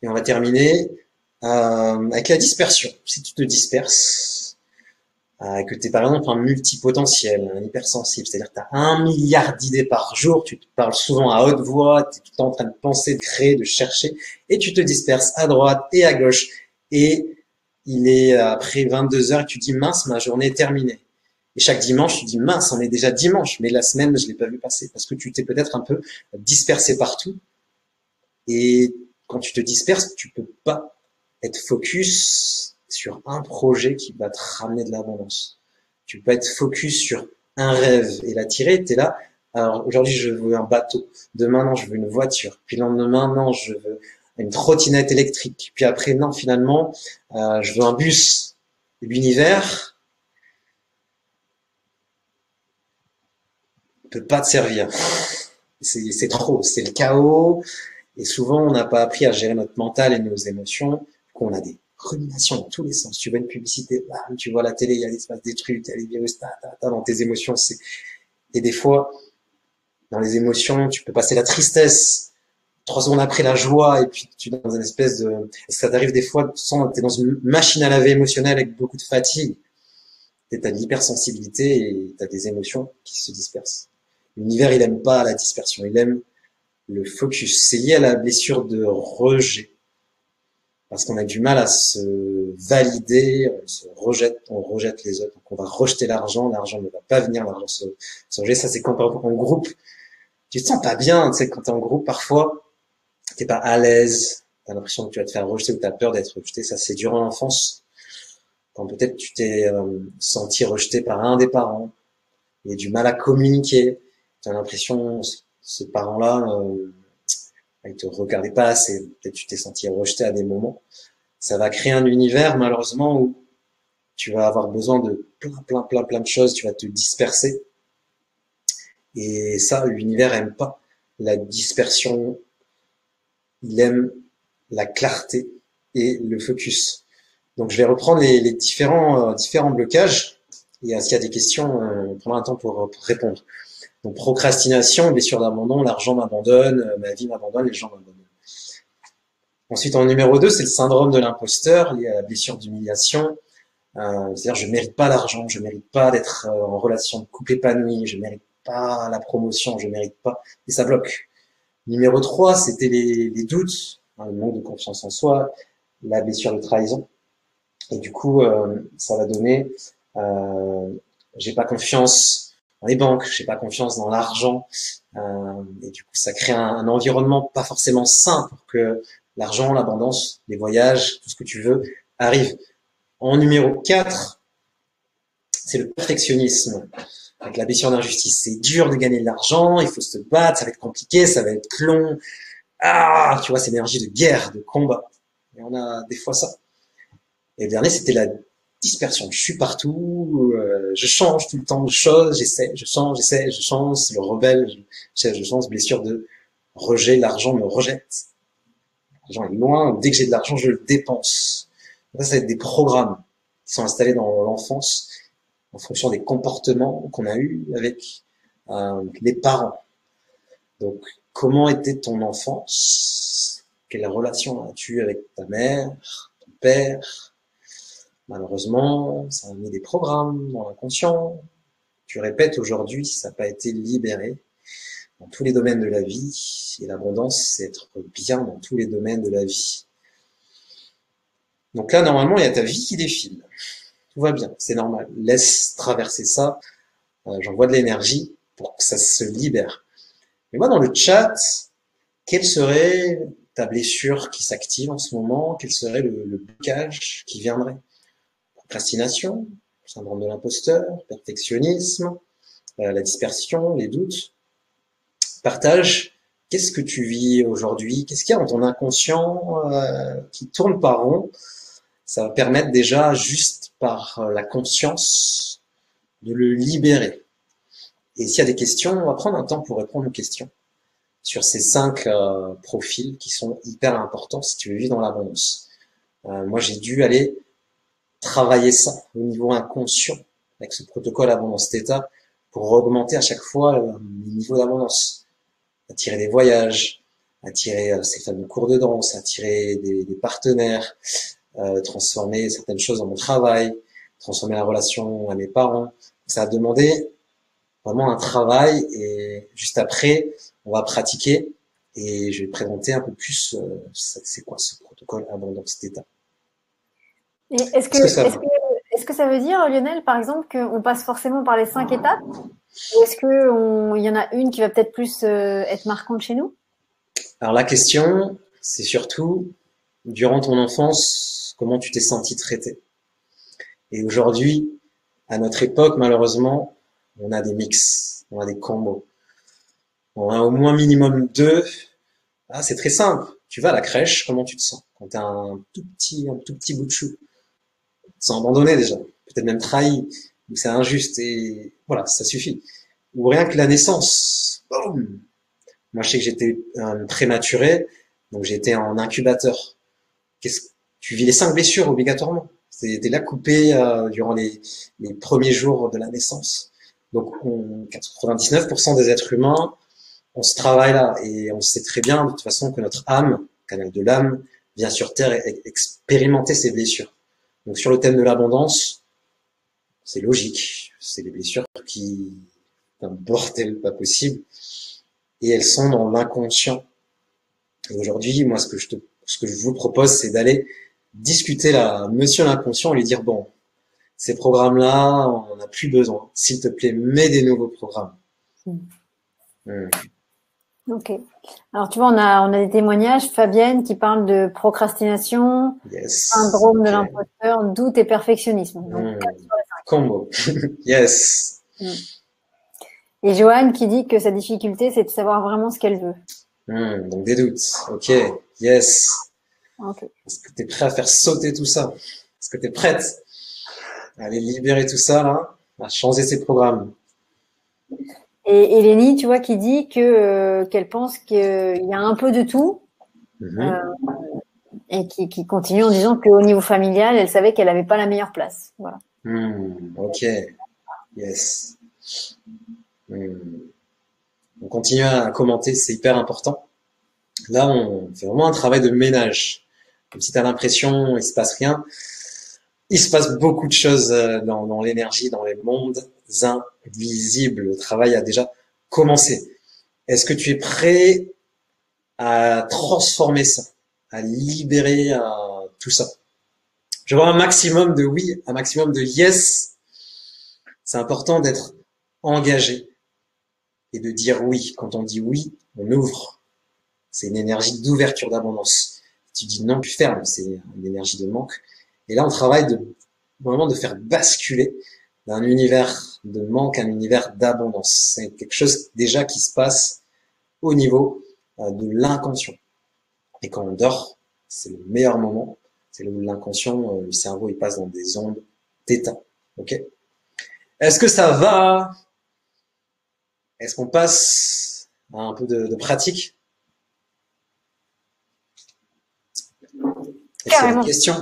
Et on va terminer avec la dispersion. Si tu te disperses, que tu es par exemple un multipotentiel, un hypersensible, c'est-à-dire que tu as 1 milliard d'idées par jour, tu te parles souvent à haute voix, tu es tout le temps en train de penser, de créer, de chercher, et tu te disperses à droite et à gauche. Et il est après 22 heures et tu dis mince, ma journée est terminée. Et chaque dimanche, tu dis mince, on est déjà dimanche, mais la semaine, je l'ai pas vu passer parce que tu t'es peut-être un peu dispersé partout. Et quand tu te disperses, tu peux pas être focus sur un projet qui va te ramener de l'abondance. Tu peux être focus sur un rêve et l'attirer. Tu es là. Alors aujourd'hui, je veux un bateau. Demain, non, je veux une voiture. Puis le lendemain, non, je veux une trottinette électrique. Puis après, non, finalement, je veux un bus. L'univers peut pas te servir. C'est trop. C'est le chaos. Et souvent, on n'a pas appris à gérer notre mental et nos émotions. Qu'on a des ruminations dans tous les sens. Tu vois une publicité, bam, tu vois la télé, il se passe des trucs, il y a les virus, dans tes émotions. Et des fois, dans les émotions, tu peux passer la tristesse, 3 secondes après la joie, et puis tu es dans une espèce de... Est-ce que ça t'arrive des fois, tu es dans une machine à laver émotionnelle avec beaucoup de fatigue. Tu as de l'hypersensibilité et tu as des émotions qui se dispersent. L'univers, il aime pas la dispersion, il aime le focus. C'est lié à la blessure de rejet. Parce qu'on a du mal à se valider, on rejette les autres, donc on va rejeter l'argent ne va pas venir, l'argent se rejette. Ça, c'est quand en groupe, tu te sens pas bien, tu sais, quand t'es en groupe, parfois, t'es pas à l'aise, t'as l'impression que tu vas te faire rejeter ou t'as peur d'être rejeté. Ça, c'est durant l'enfance, quand peut-être tu t'es senti rejeté par un des parents, il a du mal à communiquer, t'as l'impression, ce parent-là, il te regardait pas assez, peut-être tu t'es senti rejeté à des moments. Ça va créer un univers, malheureusement, où tu vas avoir besoin de plein de choses, tu vas te disperser. Et ça, l'univers aime pas la dispersion, il aime la clarté et le focus. Donc, je vais reprendre les différents blocages. Et s'il y a des questions, on prendra un temps pour répondre. Donc, procrastination, blessure d'abandon, l'argent m'abandonne, ma vie m'abandonne, les gens m'abandonnent. Ensuite, en numéro 2, c'est le syndrome de l'imposteur lié à la blessure d'humiliation. C'est-à-dire, je mérite pas l'argent, je mérite pas d'être en relation de couple épanoui, je mérite pas la promotion, je mérite pas. Et ça bloque. Numéro 3, c'était les doutes, le manque de confiance en soi, la blessure de trahison. Et du coup, ça va donner, j'ai pas confiance dans les banques, j'ai pas confiance dans l'argent, et du coup ça crée un environnement pas forcément sain pour que l'argent, l'abondance, les voyages, tout ce que tu veux arrive. En numéro 4, c'est le perfectionnisme. Avec la blessure d'injustice, c'est dur de gagner de l'argent, il faut se battre, ça va être compliqué, ça va être long. Ah, tu vois, c'est l'énergie de guerre, de combat. Et on a des fois ça. Et le dernier, c'était la dispersion. Je suis partout, je change tout le temps de choses, j'essaie, je change, j'essaie, je change, c'est le rebelle, je change, blessure de rejet, l'argent me rejette. L'argent est loin, dès que j'ai de l'argent, je le dépense. Ça va être des programmes qui sont installés dans l'enfance en fonction des comportements qu'on a eus avec les parents. Donc, comment était ton enfance? Quelle relation as-tu avec ta mère, ton père? Malheureusement, ça a mis des programmes dans l'inconscient. Tu répètes aujourd'hui, ça n'a pas été libéré dans tous les domaines de la vie. Et l'abondance, c'est être bien dans tous les domaines de la vie. Donc là, normalement, il y a ta vie qui défile. Tout va bien, c'est normal. Laisse traverser ça. J'envoie de l'énergie pour que ça se libère. Mais moi, dans le chat, quelle serait ta blessure qui s'active en ce moment? Quel serait le blocage qui viendrait? Procrastination, syndrome de l'imposteur, perfectionnisme, la dispersion, les doutes. Partage, qu'est-ce que tu vis aujourd'hui? Qu'est-ce qu'il y a dans ton inconscient qui tourne par rond? Ça va permettre déjà, juste par la conscience, de le libérer. Et s'il y a des questions, on va prendre un temps pour répondre aux questions sur ces 5 profils qui sont hyper importants si tu veux vivre dans l'abondance. Moi, j'ai dû aller travailler ça au niveau inconscient avec ce protocole abondance theta pour augmenter à chaque fois les niveaux d'abondance, attirer des voyages, attirer ces fameux cours de danse, attirer des partenaires, transformer certaines choses dans mon travail, transformer la relation à mes parents. Ça a demandé vraiment un travail et juste après, on va pratiquer et je vais présenter un peu plus c'est quoi ce protocole abondance theta. Et est-ce que ça veut dire, Lionel, par exemple, qu'on passe forcément par les 5 étapes? Ou est-ce qu'il y en a une qui va peut-être plus être marquante chez nous? Alors la question, c'est surtout, durant ton enfance, comment tu t'es senti traité? Et aujourd'hui, à notre époque, malheureusement, on a des mix, on a des combos. On a au moins minimum 2. Ah, c'est très simple. Tu vas à la crèche, comment tu te sens? Quand t'as un tout petit bout de chou. Tu te sens abandonné déjà. Peut-être même trahi. Ou c'est injuste et voilà, ça suffit. Ou rien que la naissance. Boum! Moi, je sais que j'étais prématuré, donc j'étais en incubateur. Tu vis les 5 blessures obligatoirement. T'es là coupé durant les premiers jours de la naissance. Donc, 99% des êtres humains, on se travaille là et on sait très bien de toute façon que notre âme, canal de l'âme, vient sur Terre expérimenter ces blessures. Donc, sur le thème de l'abondance, c'est logique. C'est des blessures qui, un bordel pas possible, et elles sont dans l'inconscient. Et aujourd'hui, moi, ce que je vous propose, c'est d'aller discuter la notion de l'inconscient et lui dire, bon, ces programmes-là, on n'en a plus besoin. S'il te plaît, mets des nouveaux programmes. Ok. Alors, tu vois, on a des témoignages, Fabienne, qui parle de procrastination, syndrome de l'imposteur, doute et perfectionnisme. Donc, 4 sur les 5. Combo. Yes. Et Joanne qui dit que sa difficulté, c'est de savoir vraiment ce qu'elle veut. Donc des doutes. Ok. Yes. Okay. Est-ce que tu es prêt à faire sauter tout ça? Est-ce que tu es prête à aller libérer tout ça, là, à changer ses programmes? Et Lénie, tu vois, qui dit qu'elle pense qu'il y a un peu de tout, et qui continue en disant qu'au niveau familial, elle savait qu'elle n'avait pas la meilleure place. Voilà. Ok. Yes. On continue à commenter, c'est hyper important. Là, on fait vraiment un travail de ménage. Comme si tu as l'impression il se passe rien, il se passe beaucoup de choses dans l'énergie, dans les mondes invisibles. Le travail a déjà commencé. Est-ce que tu es prêt à transformer ça, à libérer tout ça? Je vois un maximum de oui, un maximum de yes. C'est important d'être engagé et de dire oui. Quand on dit oui, on ouvre. C'est une énergie d'ouverture, d'abondance. Si tu dis non, tu fermes. C'est une énergie de manque. Et là, on travaille vraiment de faire basculer d'un univers de manque à un univers d'abondance. C'est quelque chose déjà qui se passe au niveau de l'inconscient. Et quand on dort, c'est le meilleur moment. C'est là où l'inconscient, le cerveau, il passe dans des ondes θ. Ok? Est-ce que ça va? Est-ce qu'on passe à un peu de pratique? Est-ce qu'il y a Carrément. des questions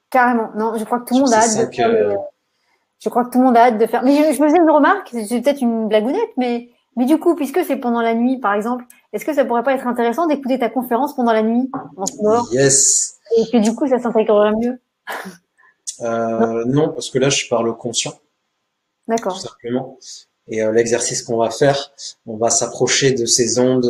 Carrément. Non, je crois que tout le sur monde a ces hâte de cinq faire je crois que tout le monde a hâte de faire. Mais je me faisais une remarque, c'est peut-être une blagounette, mais du coup, puisque c'est pendant la nuit, par exemple, est-ce que ça pourrait pas être intéressant d'écouter ta conférence pendant la nuit, en dehors, Yes. et que du coup, ça s'intégrerait mieux? Non, Non, parce que là, je parle au conscient, tout d'accord. simplement. Et l'exercice qu'on va faire, on va s'approcher de ces ondes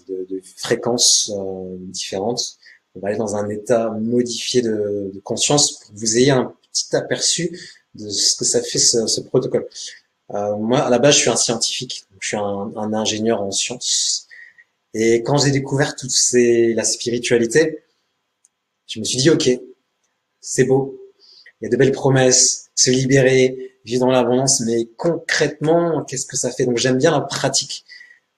de fréquences différentes. On va aller dans un état modifié de conscience pour que vous ayez un petit aperçu de ce que ça fait ce protocole. Moi, à la base, je suis un scientifique, donc je suis un ingénieur en sciences. Et quand j'ai découvert la spiritualité, je me suis dit, ok, c'est beau, il y a de belles promesses, se libérer, vivre dans l'abondance, mais concrètement, qu'est-ce que ça fait? Donc j'aime bien la pratique.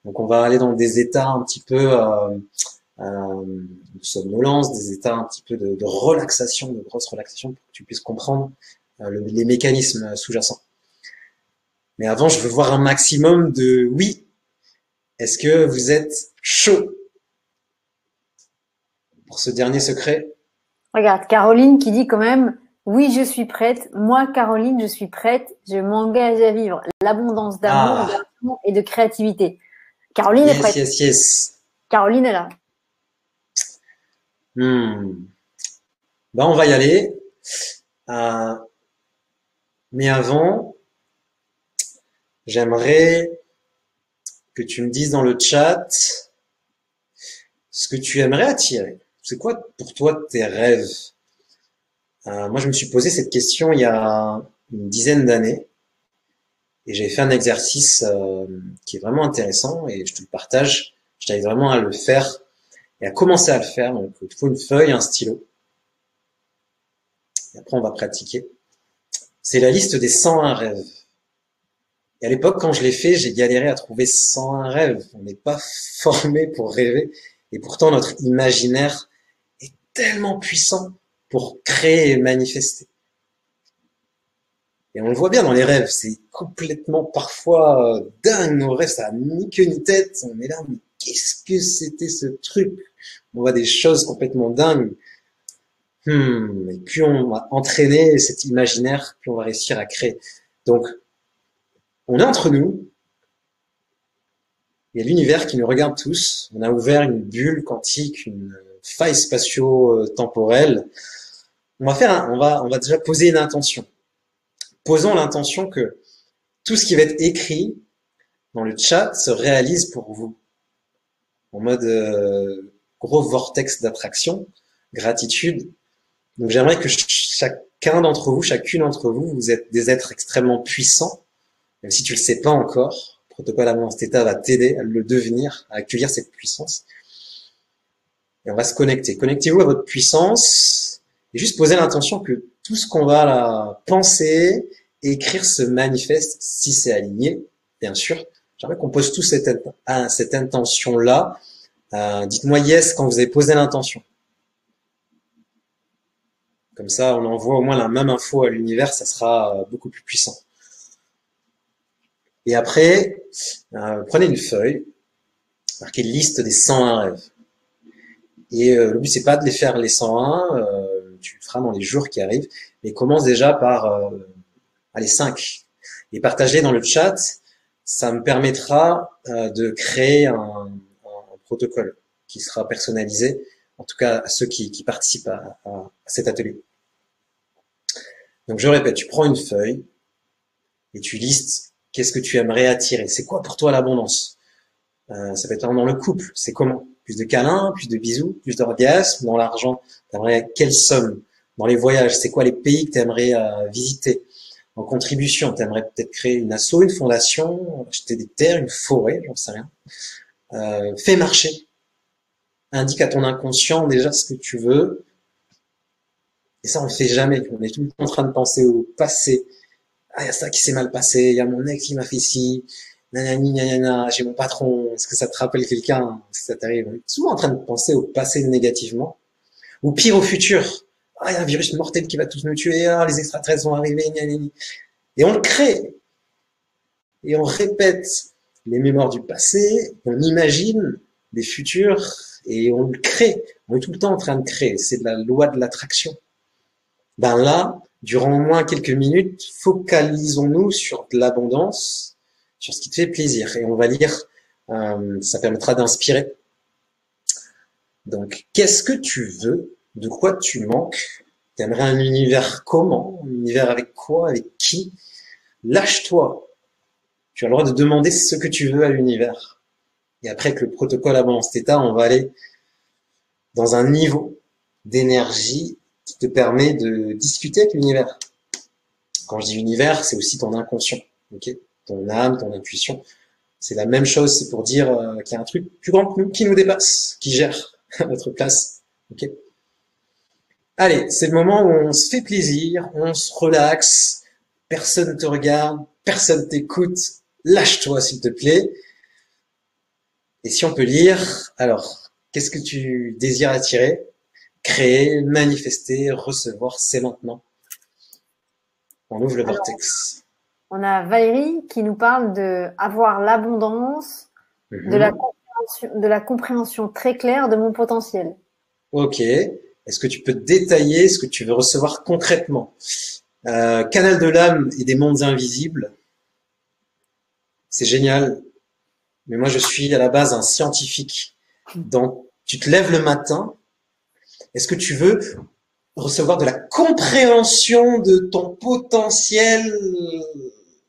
Donc on va aller dans des états un petit peu de somnolence, des états un petit peu de relaxation, de grosse relaxation, pour que tu puisses comprendre les mécanismes sous-jacents. Mais avant, je veux voir un maximum de oui. Est-ce que vous êtes chaud pour ce dernier secret? Regarde, Caroline qui dit quand même, oui, je suis prête. Moi, Caroline, je suis prête. Je m'engage à vivre l'abondance d'amour, Ah, d'action et de créativité. Caroline est yes, prête. yes, yes. Caroline est là. Ben, on va y aller. Euh, mais avant, j'aimerais que tu me dises dans le chat ce que tu aimerais attirer. C'est quoi pour toi tes rêves? Moi, je me suis posé cette question il y a une dizaine d'années et j'ai fait un exercice qui est vraiment intéressant et je te le partage. Je t'invite vraiment à le faire et à commencer à le faire. Donc, il te faut une feuille, un stylo et après on va pratiquer. C'est la liste des 101 rêves. Et à l'époque, quand je l'ai fait, j'ai galéré à trouver 101 rêves. On n'est pas formé pour rêver. Et pourtant, notre imaginaire est tellement puissant pour créer et manifester. Et on le voit bien dans les rêves, c'est complètement parfois dingue. Nos rêves, ça n'a ni queue ni tête. On est là, mais qu'est-ce que c'était ce truc? On voit des choses complètement dingues. Et plus on va entraîner cet imaginaire, plus on va réussir à créer. Donc, on est entre nous. Il y a l'univers qui nous regarde tous. On a ouvert une bulle quantique, une faille spatio-temporelle. On va déjà poser une intention. Posons l'intention que tout ce qui va être écrit dans le chat se réalise pour vous. En mode gros vortex d'attraction, gratitude. Donc j'aimerais que chacun d'entre vous, chacune d'entre vous, vous êtes des êtres extrêmement puissants, même si tu le sais pas encore. Le protocole Abondance Theta va t'aider à le devenir, à accueillir cette puissance. Et on va se connecter. Connectez-vous à votre puissance et juste poser l'intention que tout ce qu'on va là penser, écrire se manifeste si c'est aligné, bien sûr. J'aimerais qu'on pose tous cette intention-là. Dites-moi yes quand vous avez posé l'intention. Comme ça, on envoie au moins la même info à l'univers, ça sera beaucoup plus puissant. Et après, prenez une feuille, marquez liste des 101 rêves. Et le but, c'est pas de les faire les 101, tu le feras dans les jours qui arrivent, mais commence déjà par allez, 5. Et partagez dans le chat, ça me permettra de créer un protocole qui sera personnalisé, en tout cas à ceux qui participent à cet atelier. Donc je répète, tu prends une feuille et tu listes qu'est-ce que tu aimerais attirer. C'est quoi pour toi l'abondance? Ça peut être dans le couple, c'est comment? Plus de câlins, plus de bisous, plus d'orgasmes. Dans l'argent, tu aimerais quelle somme? Dans les voyages, c'est quoi les pays que tu aimerais visiter? en contribution. Tu aimerais peut-être créer une asso, une fondation, acheter des terres, une forêt, j'en sais rien. Fais marcher. Indique à ton inconscient déjà ce que tu veux. Et ça, on le fait jamais. On est tout le temps en train de penser au passé. Ah, il y a ça qui s'est mal passé. Il y a mon ex qui m'a fait ci. Nanani, nanana. J'ai mon patron. Est-ce que ça te rappelle quelqu'un? Est-ce que ça t'arrive? On est souvent en train de penser au passé négativement. Ou pire, au futur. Ah, il y a un virus mortel qui va tous nous tuer. Ah, les extraterrestres vont arriver. Nanani. Et on le crée. Et on répète les mémoires du passé. On imagine les futurs. Et on le crée. On est tout le temps en train de créer. C'est de la loi de l'attraction. Ben là, durant au moins quelques minutes, focalisons-nous sur de l'abondance, sur ce qui te fait plaisir. Et on va lire, ça permettra d'inspirer. Donc, qu'est-ce que tu veux? De quoi tu manques? T'aimerais un univers comment? Un univers avec quoi? Avec qui? Lâche-toi. Tu as le droit de demander ce que tu veux à l'univers. Et après, avec le protocole Abondance Theta, on va aller dans un niveau d'énergie qui te permet de discuter avec l'univers. Quand je dis univers, c'est aussi ton inconscient, ok? Ton âme, ton intuition. C'est la même chose, c'est pour dire qu'il y a un truc plus grand que nous, qui nous dépasse, qui gère à notre place, ok? Allez, c'est le moment où on se fait plaisir, on se relaxe, personne ne te regarde, personne t'écoute, lâche-toi s'il te plaît. Et si on peut lire, alors, qu'est-ce que tu désires attirer? Créer, manifester, recevoir, c'est maintenant. On ouvre le vortex. On a Valérie qui nous parle de avoir l'abondance, de la compréhension très claire de mon potentiel. Ok. Est-ce que tu peux détailler ce que tu veux recevoir concrètement? Canal de l'âme et des mondes invisibles. C'est génial. Mais moi, je suis à la base un scientifique. Donc, tu te lèves le matin. Est-ce que tu veux recevoir de la compréhension de ton potentiel?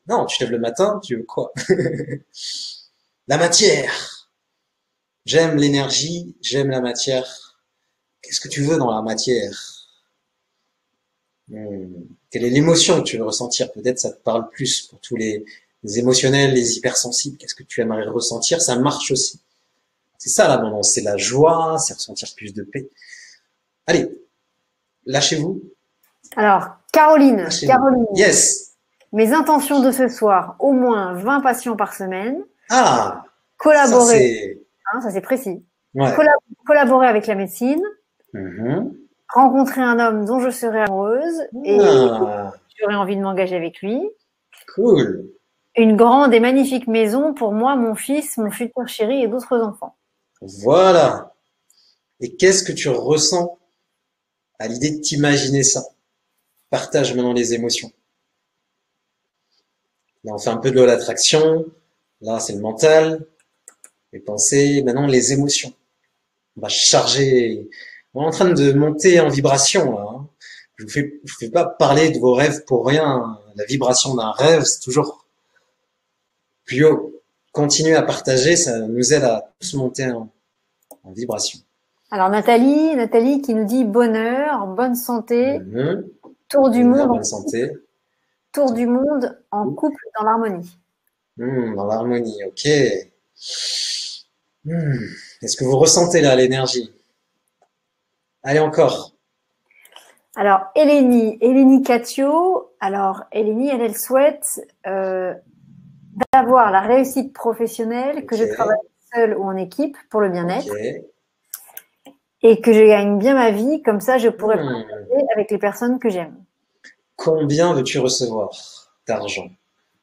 Non, tu te lèves le matin, tu veux quoi? La matière. J'aime l'énergie, j'aime la matière. Qu'est-ce que tu veux dans la matière? Quelle est l'émotion que tu veux ressentir? Peut-être ça te parle plus pour tous les émotionnels, les hypersensibles. Qu'est-ce que tu aimerais ressentir? Ça marche aussi. C'est ça l'abondance, c'est la joie, c'est ressentir plus de paix. Allez, lâchez-vous. Alors, Caroline, Yes. Mes intentions de ce soir, au moins 20 patients par semaine. Ah, collaborer. Ça c'est précis. Ouais. Collaborer avec la médecine. Rencontrer un homme dont je serai amoureuse et j'aurai envie de m'engager avec lui. Cool. Une grande et magnifique maison pour moi, mon fils, mon futur chéri et d'autres enfants. Voilà. Et qu'est-ce que tu ressens à l'idée de t'imaginer ça? Partage maintenant les émotions. Là, on fait un peu de l'attraction. Là, c'est le mental, les pensées. Maintenant, les émotions. On va charger. On est en train de monter en vibration, là. Je vous fais pas parler de vos rêves pour rien. La vibration d'un rêve, c'est toujours plus haut. Continuez à partager, ça nous aide à tous monter en vibration. Alors Nathalie qui nous dit bonheur, bonne santé, tour du monde, bonne santé. Tour du monde en couple dans l'harmonie. Dans l'harmonie, ok. Est-ce que vous ressentez là l'énergie? Allez encore. Alors Elénie Catio. Alors Elénie, elle souhaite d'avoir la réussite professionnelle, que je travaille seule ou en équipe pour le bien-être. Et que je gagne bien ma vie, comme ça je pourrais partager avec les personnes que j'aime. Combien veux-tu recevoir d'argent?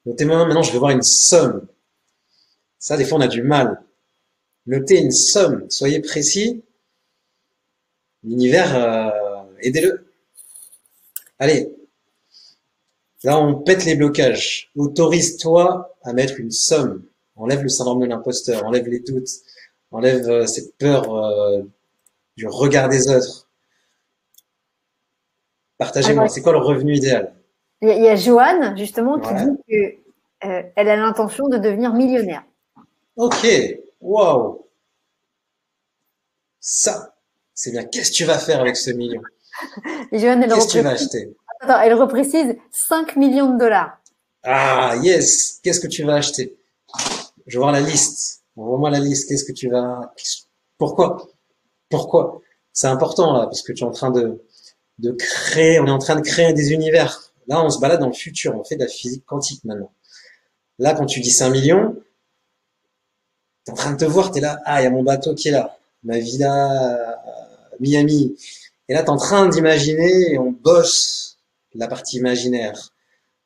Notez-moi maintenant, je veux voir une somme. Ça, des fois, on a du mal. Notez une somme, soyez précis. L'univers, aidez-le. Allez, là, on pète les blocages. Autorise-toi à mettre une somme. Enlève le syndrome de l'imposteur, enlève les doutes, enlève cette peur du regard des autres. Partagez-moi, c'est quoi le revenu idéal? Il y a Joanne, justement, qui dit qu'elle a l'intention de devenir millionnaire. Ok, waouh. Ça, c'est bien. Qu'est-ce que tu vas faire avec ce million? Et Joanne, qu'est-ce que tu vas acheter? Attends, elle reprécise 5 millions de dollars. Ah, yes! Qu'est-ce que tu vas acheter? Je veux voir la liste. Envoie-moi la liste. Qu'est-ce que tu vas... Pourquoi? Pourquoi? C'est important là, parce que tu es en train de créer, on est en train de créer des univers. Là, on se balade dans le futur, on fait de la physique quantique maintenant. Là, quand tu dis 5 millions, t'es en train de te voir, t'es là, ah, il y a mon bateau qui est là, ma villa à Miami. Et là, t'es en train d'imaginer et on bosse la partie imaginaire.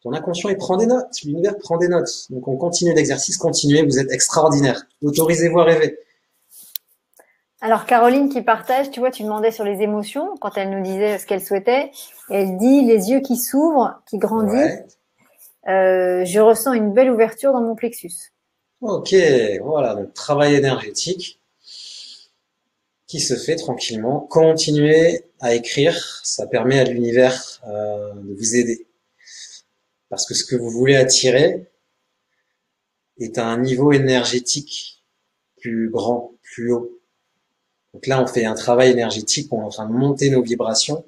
Ton inconscient, il prend des notes, l'univers prend des notes. Donc, on continue l'exercice, continuez, vous êtes extraordinaire. Autorisez-vous à rêver. Alors Caroline qui partage, tu vois, tu demandais sur les émotions quand elle nous disait ce qu'elle souhaitait. Et elle dit les yeux qui s'ouvrent, qui grandissent. Ouais. Je ressens une belle ouverture dans mon plexus. Ok, voilà, donc travail énergétique qui se fait tranquillement. Continuez à écrire, ça permet à l'univers de vous aider. Parce que ce que vous voulez attirer est à un niveau énergétique plus grand, plus haut. Donc là, on fait un travail énergétique, on est en train de monter nos vibrations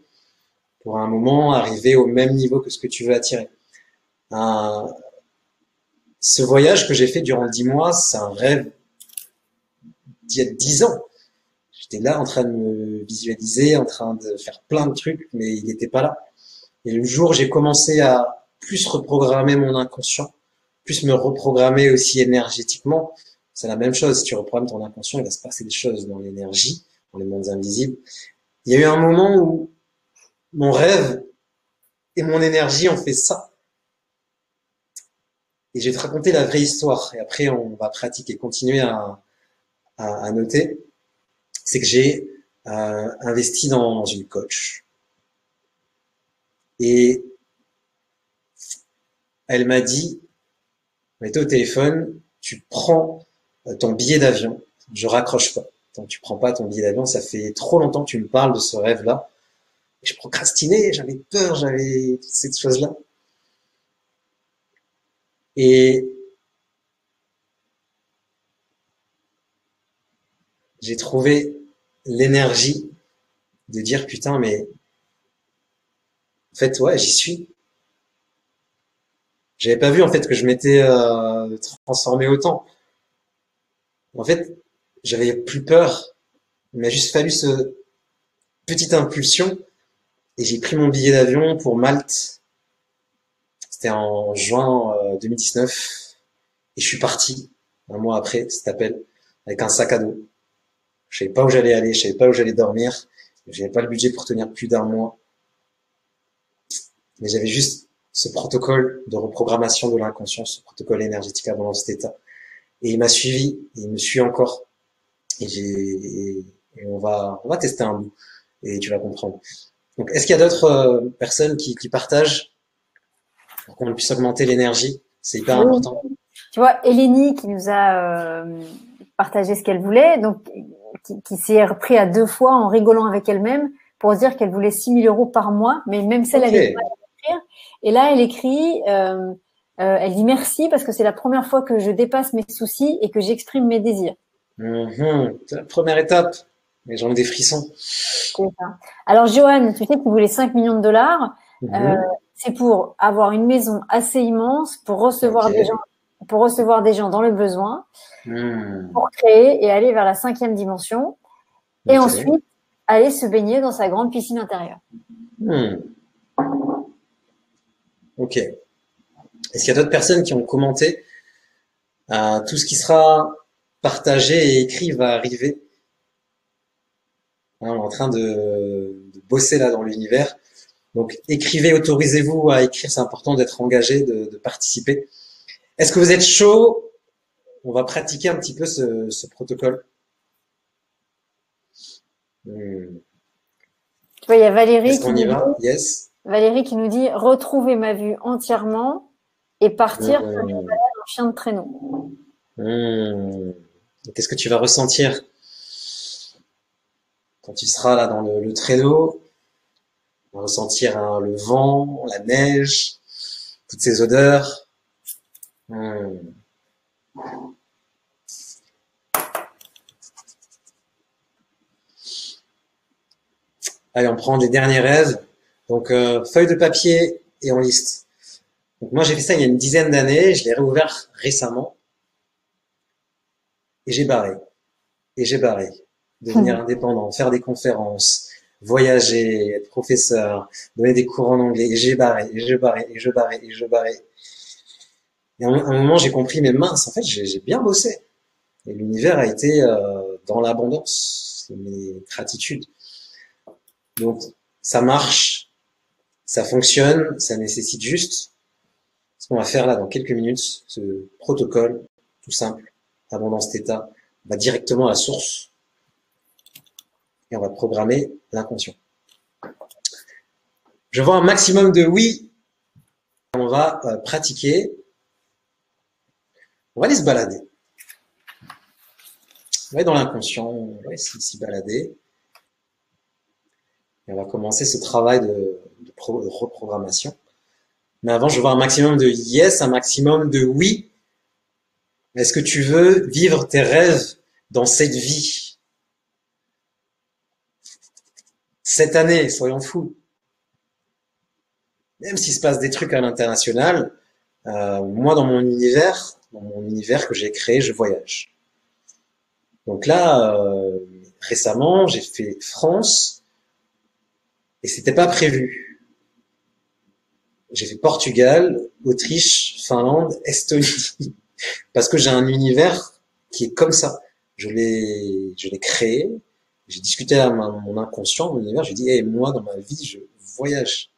pour à un moment arriver au même niveau que ce que tu veux attirer. Un- Ce voyage que j'ai fait durant 10 mois, c'est un rêve d'il y a 10 ans. J'étais là en train de me visualiser, en train de faire plein de trucs, mais il n'était pas là. Et le jour où j'ai commencé à plus reprogrammer mon inconscient, plus me reprogrammer aussi énergétiquement, c'est la même chose. Si tu reprogrammes ton inconscient, il va se passer des choses dans l'énergie, dans les mondes invisibles. Il y a eu un moment où mon rêve et mon énergie ont fait ça. Et je vais te raconter la vraie histoire. Et après, on va pratiquer, continuer à noter. C'est que j'ai investi dans une coach. Et elle m'a dit, on était au téléphone, tu prends ton billet d'avion. Je raccroche pas. Tant que tu prends pas ton billet d'avion, ça fait trop longtemps que tu me parles de ce rêve-là. Et je procrastinais, j'avais peur, j'avais toutes ces choses-là. Et j'ai trouvé l'énergie de dire putain, mais en fait, ouais, j'y suis. J'avais pas vu en fait que je m'étais transformé autant. En fait, j'avais plus peur. Il m'a juste fallu ce petite impulsion et j'ai pris mon billet d'avion pour Malte. C'était en juin 2019 et je suis parti un mois après cet appel avec un sac à dos. Je savais pas où j'allais aller, je savais pas où j'allais dormir. J'avais pas le budget pour tenir plus d'un mois, mais j'avais juste ce protocole de reprogrammation de l'inconscient, ce protocole énergétique avant cet état. Et il m'a suivi, et il me suit encore. Et on va tester un bout et tu vas comprendre. Donc, est-ce qu'il y a d'autres personnes qui partagent pour qu'on puisse augmenter l'énergie? C'est hyper Oui. important. Tu vois, Eleni qui nous a partagé ce qu'elle voulait, donc qui s'est repris à 2 fois en rigolant avec elle-même pour dire qu'elle voulait 6 000 euros par mois, mais même celle Ok. avait pas à écrire. Et là, elle écrit, elle dit merci parce que c'est la première fois que je dépasse mes soucis et que j'exprime mes désirs. C'est la première étape. Mais j'en ai des frissons. C'est ça. Alors, Johan, tu sais qu'il voulait 5 millions de dollars. Euh, Mhm. c'est pour avoir une maison assez immense pour Ok. recevoir des gens dans le besoin, Hmm. pour créer et aller vers la 5e dimension. Et Ok. ensuite, aller se baigner dans sa grande piscine intérieure. Hmm. Ok. Est-ce qu'il y a d'autres personnes qui ont commenté? Tout ce qui sera partagé et écrit va arriver. Hein, on est en train de bosser là dans l'univers. Donc écrivez, autorisez-vous à écrire, c'est important d'être engagé, de participer. Est-ce que vous êtes chaud? On va pratiquer un petit peu ce protocole. Hmm. Tu vois, il y a Est-ce qu'on y va? Yes. Valérie qui nous dit retrouver ma vue entièrement et partir faire une Hmm. balade en chien de traîneau. Hmm. Qu'est-ce que tu vas ressentir quand tu seras là dans le traîneau? Tu vas ressentir hein, le vent, la neige, toutes ces odeurs. Hmm. Allez, on prend des derniers rêves. Donc, feuille de papier et on liste. Donc, moi, j'ai fait ça il y a une dizaine d'années. Je l'ai réouvert récemment et j'ai barré. Et j'ai barré. Devenir indépendant, faire des conférences, voyager, être professeur, donner des cours en anglais. Et j'ai barré, et je barrais, et je barrais, et je barrais. Et à un moment, j'ai compris, mais mince, en fait, j'ai bien bossé. Et l'univers a été dans l'abondance, c'est mes gratitudes. Donc, ça marche, ça fonctionne, ça nécessite juste ce qu'on va faire là dans quelques minutes, ce protocole tout simple, abondance theta, on va directement à la source et on va programmer l'inconscient. Je vois un maximum de oui, on va pratiquer, on va aller se balader. On va aller dans l'inconscient, on va essayer de s'y balader. Et on va commencer ce travail de reprogrammation. Mais avant, je veux voir un maximum de yes, un maximum de oui. Est-ce que tu veux vivre tes rêves dans cette vie? Cette année, soyons fous. Même s'il se passe des trucs à l'international, moi, dans mon univers que j'ai créé, je voyage. Donc là, récemment, j'ai fait France et c'était pas prévu. J'ai fait Portugal, Autriche, Finlande, Estonie. Parce que j'ai un univers qui est comme ça. Je l'ai créé. J'ai discuté à mon inconscient, mon univers. J'ai dit, hey, moi, dans ma vie, je voyage.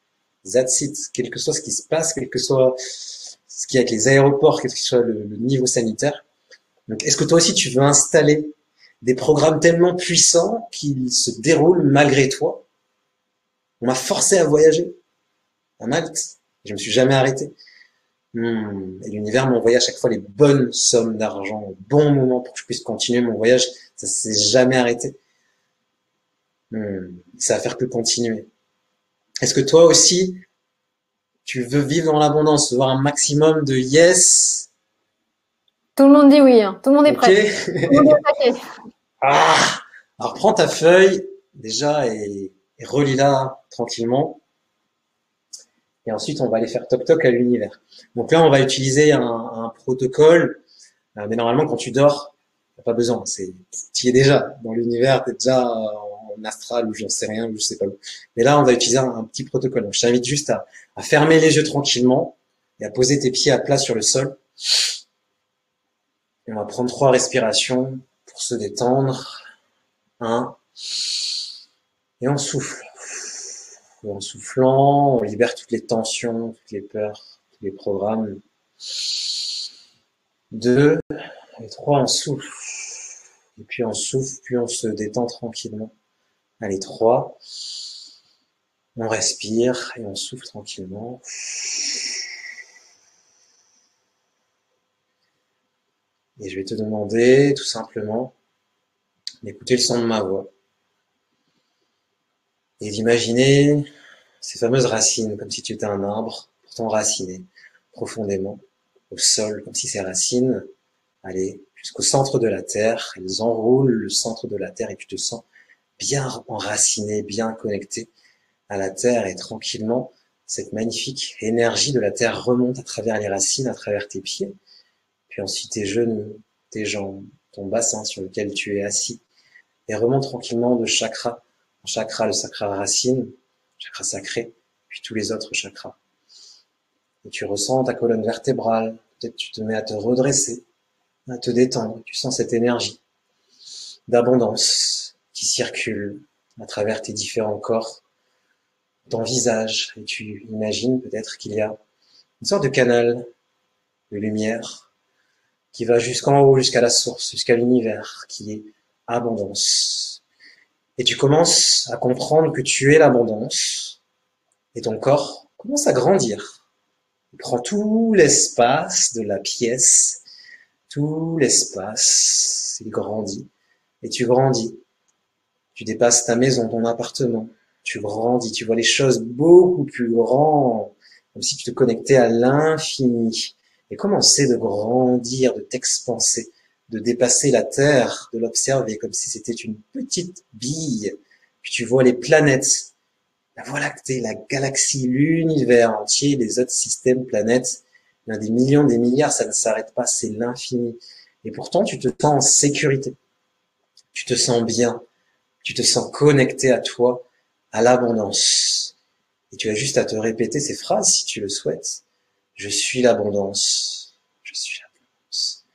That's it. Quel que soit ce qui se passe, quel que soit ce qu'il y a avec les aéroports, quel que soit le niveau sanitaire. Donc, est-ce que toi aussi, tu veux installer des programmes tellement puissants qu'ils se déroulent malgré toi? On m'a forcé à voyager à Malte. Je me suis jamais arrêté. Et l'univers m'a envoyé à chaque fois les bonnes sommes d'argent au bon moment pour que je puisse continuer mon voyage. Ça s'est jamais arrêté. Ça va faire que continuer. Est-ce que toi aussi, tu veux vivre dans l'abondance, voir un maximum de yes? Tout le monde dit oui, hein. Tout le monde est prêt. Ok. Tout le monde est attaqué. Alors prends ta feuille déjà et relis-la tranquillement. Et ensuite, on va aller faire toc-toc à l'univers. Donc là, on va utiliser un protocole. Mais normalement, quand tu dors, t'as pas besoin. Tu y es déjà dans l'univers, t'es déjà en astral ou j'en sais rien, ou je sais pas où. Mais là, on va utiliser un petit protocole. Donc, je t'invite juste à fermer les yeux tranquillement et à poser tes pieds à plat sur le sol. Et on va prendre 3 respirations pour se détendre. 1. Et on souffle. Et en soufflant, on libère toutes les tensions, toutes les peurs, tous les programmes. 2 et 3, on souffle. Et puis on souffle, puis on se détend tranquillement. Allez, 3. On respire et on souffle tranquillement. Et je vais te demander tout simplement d'écouter le son de ma voix. Et d'imaginer ces fameuses racines, comme si tu étais un arbre, pourtant raciné profondément au sol, comme si ces racines allaient jusqu'au centre de la terre. Elles enroulent le centre de la terre et tu te sens bien enraciné, bien connecté à la terre et tranquillement, cette magnifique énergie de la terre remonte à travers les racines, à travers tes pieds, puis ensuite tes genoux, tes jambes, ton bassin sur lequel tu es assis et remonte tranquillement de chakra en chakra, le chakra racine, chakra sacré, puis tous les autres chakras. Et tu ressens ta colonne vertébrale, peut-être tu te mets à te redresser, à te détendre, tu sens cette énergie d'abondance qui circule à travers tes différents corps, ton visage, et tu imagines peut-être qu'il y a une sorte de canal de lumière qui va jusqu'en haut, jusqu'à la source, jusqu'à l'univers, qui est abondance. Et tu commences à comprendre que tu es l'abondance, et ton corps commence à grandir. Il prend tout l'espace de la pièce, tout l'espace, il grandit, et tu grandis. Tu dépasses ta maison, ton appartement, tu grandis, tu vois les choses beaucoup plus grandes, comme si tu te connectais à l'infini. Et commencer de grandir, de t'expanser, de dépasser la Terre, de l'observer comme si c'était une petite bille. Puis tu vois les planètes La Voie lactée, la galaxie, l'univers entier, les autres systèmes, planètes, il y en a des millions, des milliards, ça ne s'arrête pas, c'est l'infini. Et pourtant, tu te sens en sécurité, tu te sens bien, tu te sens connecté à toi, à l'abondance. Et tu as juste à te répéter ces phrases si tu le souhaites. Je suis l'abondance. Je suis l'abondance.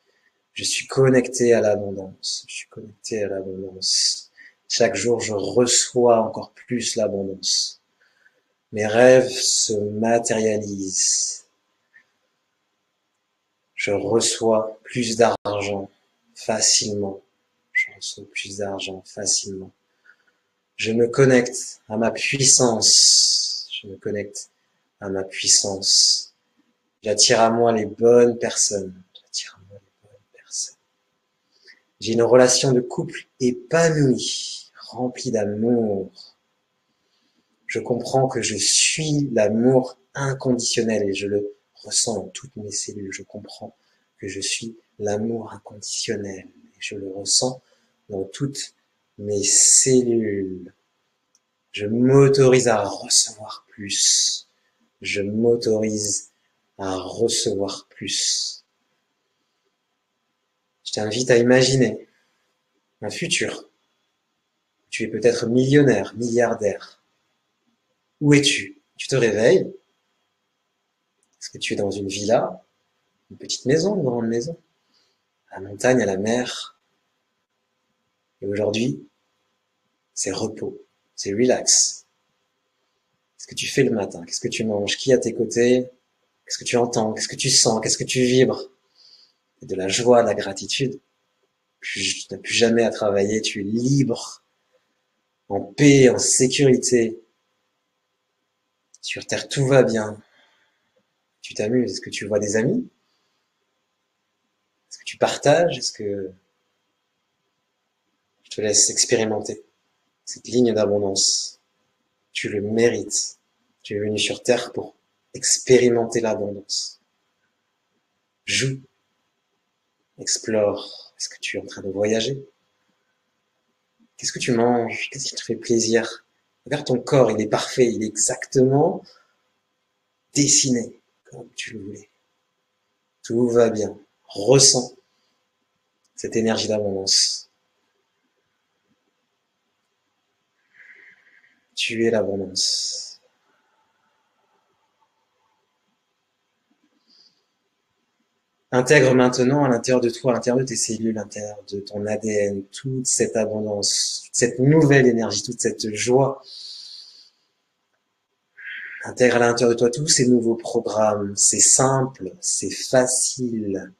Je suis connecté à l'abondance. Je suis connecté à l'abondance. Chaque jour, je reçois encore plus l'abondance. Mes rêves se matérialisent. Je reçois plus d'argent facilement. Je reçois plus d'argent facilement. Je me connecte à ma puissance. Je me connecte à ma puissance. J'attire à moi les bonnes personnes. J'attire à moi les bonnes personnes. J'ai une relation de couple épanouie, remplie d'amour. Je comprends que je suis l'amour inconditionnel et je le ressens dans toutes mes cellules. Je comprends que je suis l'amour inconditionnel et je le ressens dans toutes mes cellules. Je m'autorise à recevoir plus. Je m'autorise à recevoir plus. Je t'invite à imaginer un futur. Tu es peut-être millionnaire, milliardaire. Où es-tu? Tu te réveilles. Est-ce que tu es dans une villa, une petite maison, une grande maison, à la montagne, à la mer? Et aujourd'hui, c'est repos, c'est relax. Qu'est-ce que tu fais le matin? Qu'est-ce que tu manges? Qui est à tes côtés? Qu'est-ce que tu entends? Qu'est-ce que tu sens? Qu'est-ce que tu vibres? Et de la joie, de la gratitude. Tu n'as plus jamais à travailler, tu es libre, en paix, en sécurité. Sur Terre, tout va bien. Tu t'amuses. Est-ce que tu vois des amis? Est-ce que tu partages? Est-ce que je te laisse expérimenter cette ligne d'abondance? Tu le mérites. Tu es venu sur Terre pour expérimenter l'abondance. Joue, explore. Est-ce que tu es en train de voyager? Qu'est-ce que tu manges? Qu'est-ce qui te fait plaisir? Regarde ton corps, il est parfait, il est exactement dessiné comme tu le voulais. Tout va bien. Ressens cette énergie d'abondance. Tu es l'abondance. Intègre maintenant à l'intérieur de toi, à l'intérieur de tes cellules, à l'intérieur de ton ADN, toute cette abondance, cette nouvelle énergie, toute cette joie. Intègre à l'intérieur de toi tous ces nouveaux programmes. C'est simple, c'est facile,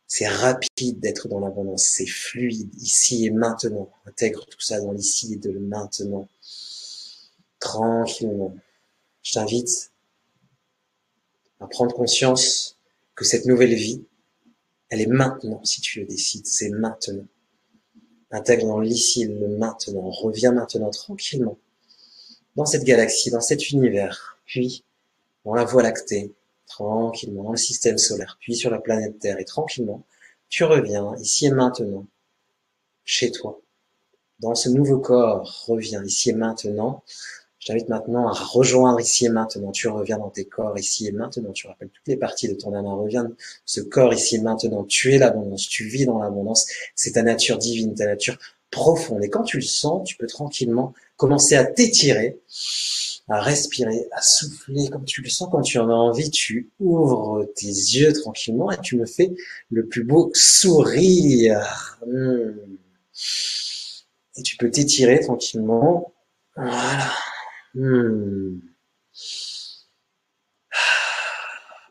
c'est rapide d'être dans l'abondance, c'est fluide, ici et maintenant. Intègre tout ça dans l'ici et de le maintenant. Tranquillement. Je t'invite à prendre conscience que cette nouvelle vie, elle est maintenant, si tu le décides, c'est maintenant. Intègre dans l'ici et le maintenant. Reviens maintenant tranquillement dans cette galaxie, dans cet univers, puis dans la Voie lactée, tranquillement dans le système solaire, puis sur la planète Terre, et tranquillement, tu reviens ici et maintenant, chez toi, dans ce nouveau corps. Reviens ici et maintenant. Je t'invite maintenant à rejoindre ici et maintenant. Tu reviens dans tes corps ici et maintenant. Tu rappelles toutes les parties de ton âme. Reviens ce corps ici et maintenant. Tu es l'abondance. Tu vis dans l'abondance. C'est ta nature divine, ta nature profonde. Et quand tu le sens, tu peux tranquillement commencer à t'étirer, à respirer, à souffler comme tu le sens. Quand tu en as envie, tu ouvres tes yeux tranquillement et tu me fais le plus beau sourire. Et tu peux t'étirer tranquillement. Voilà.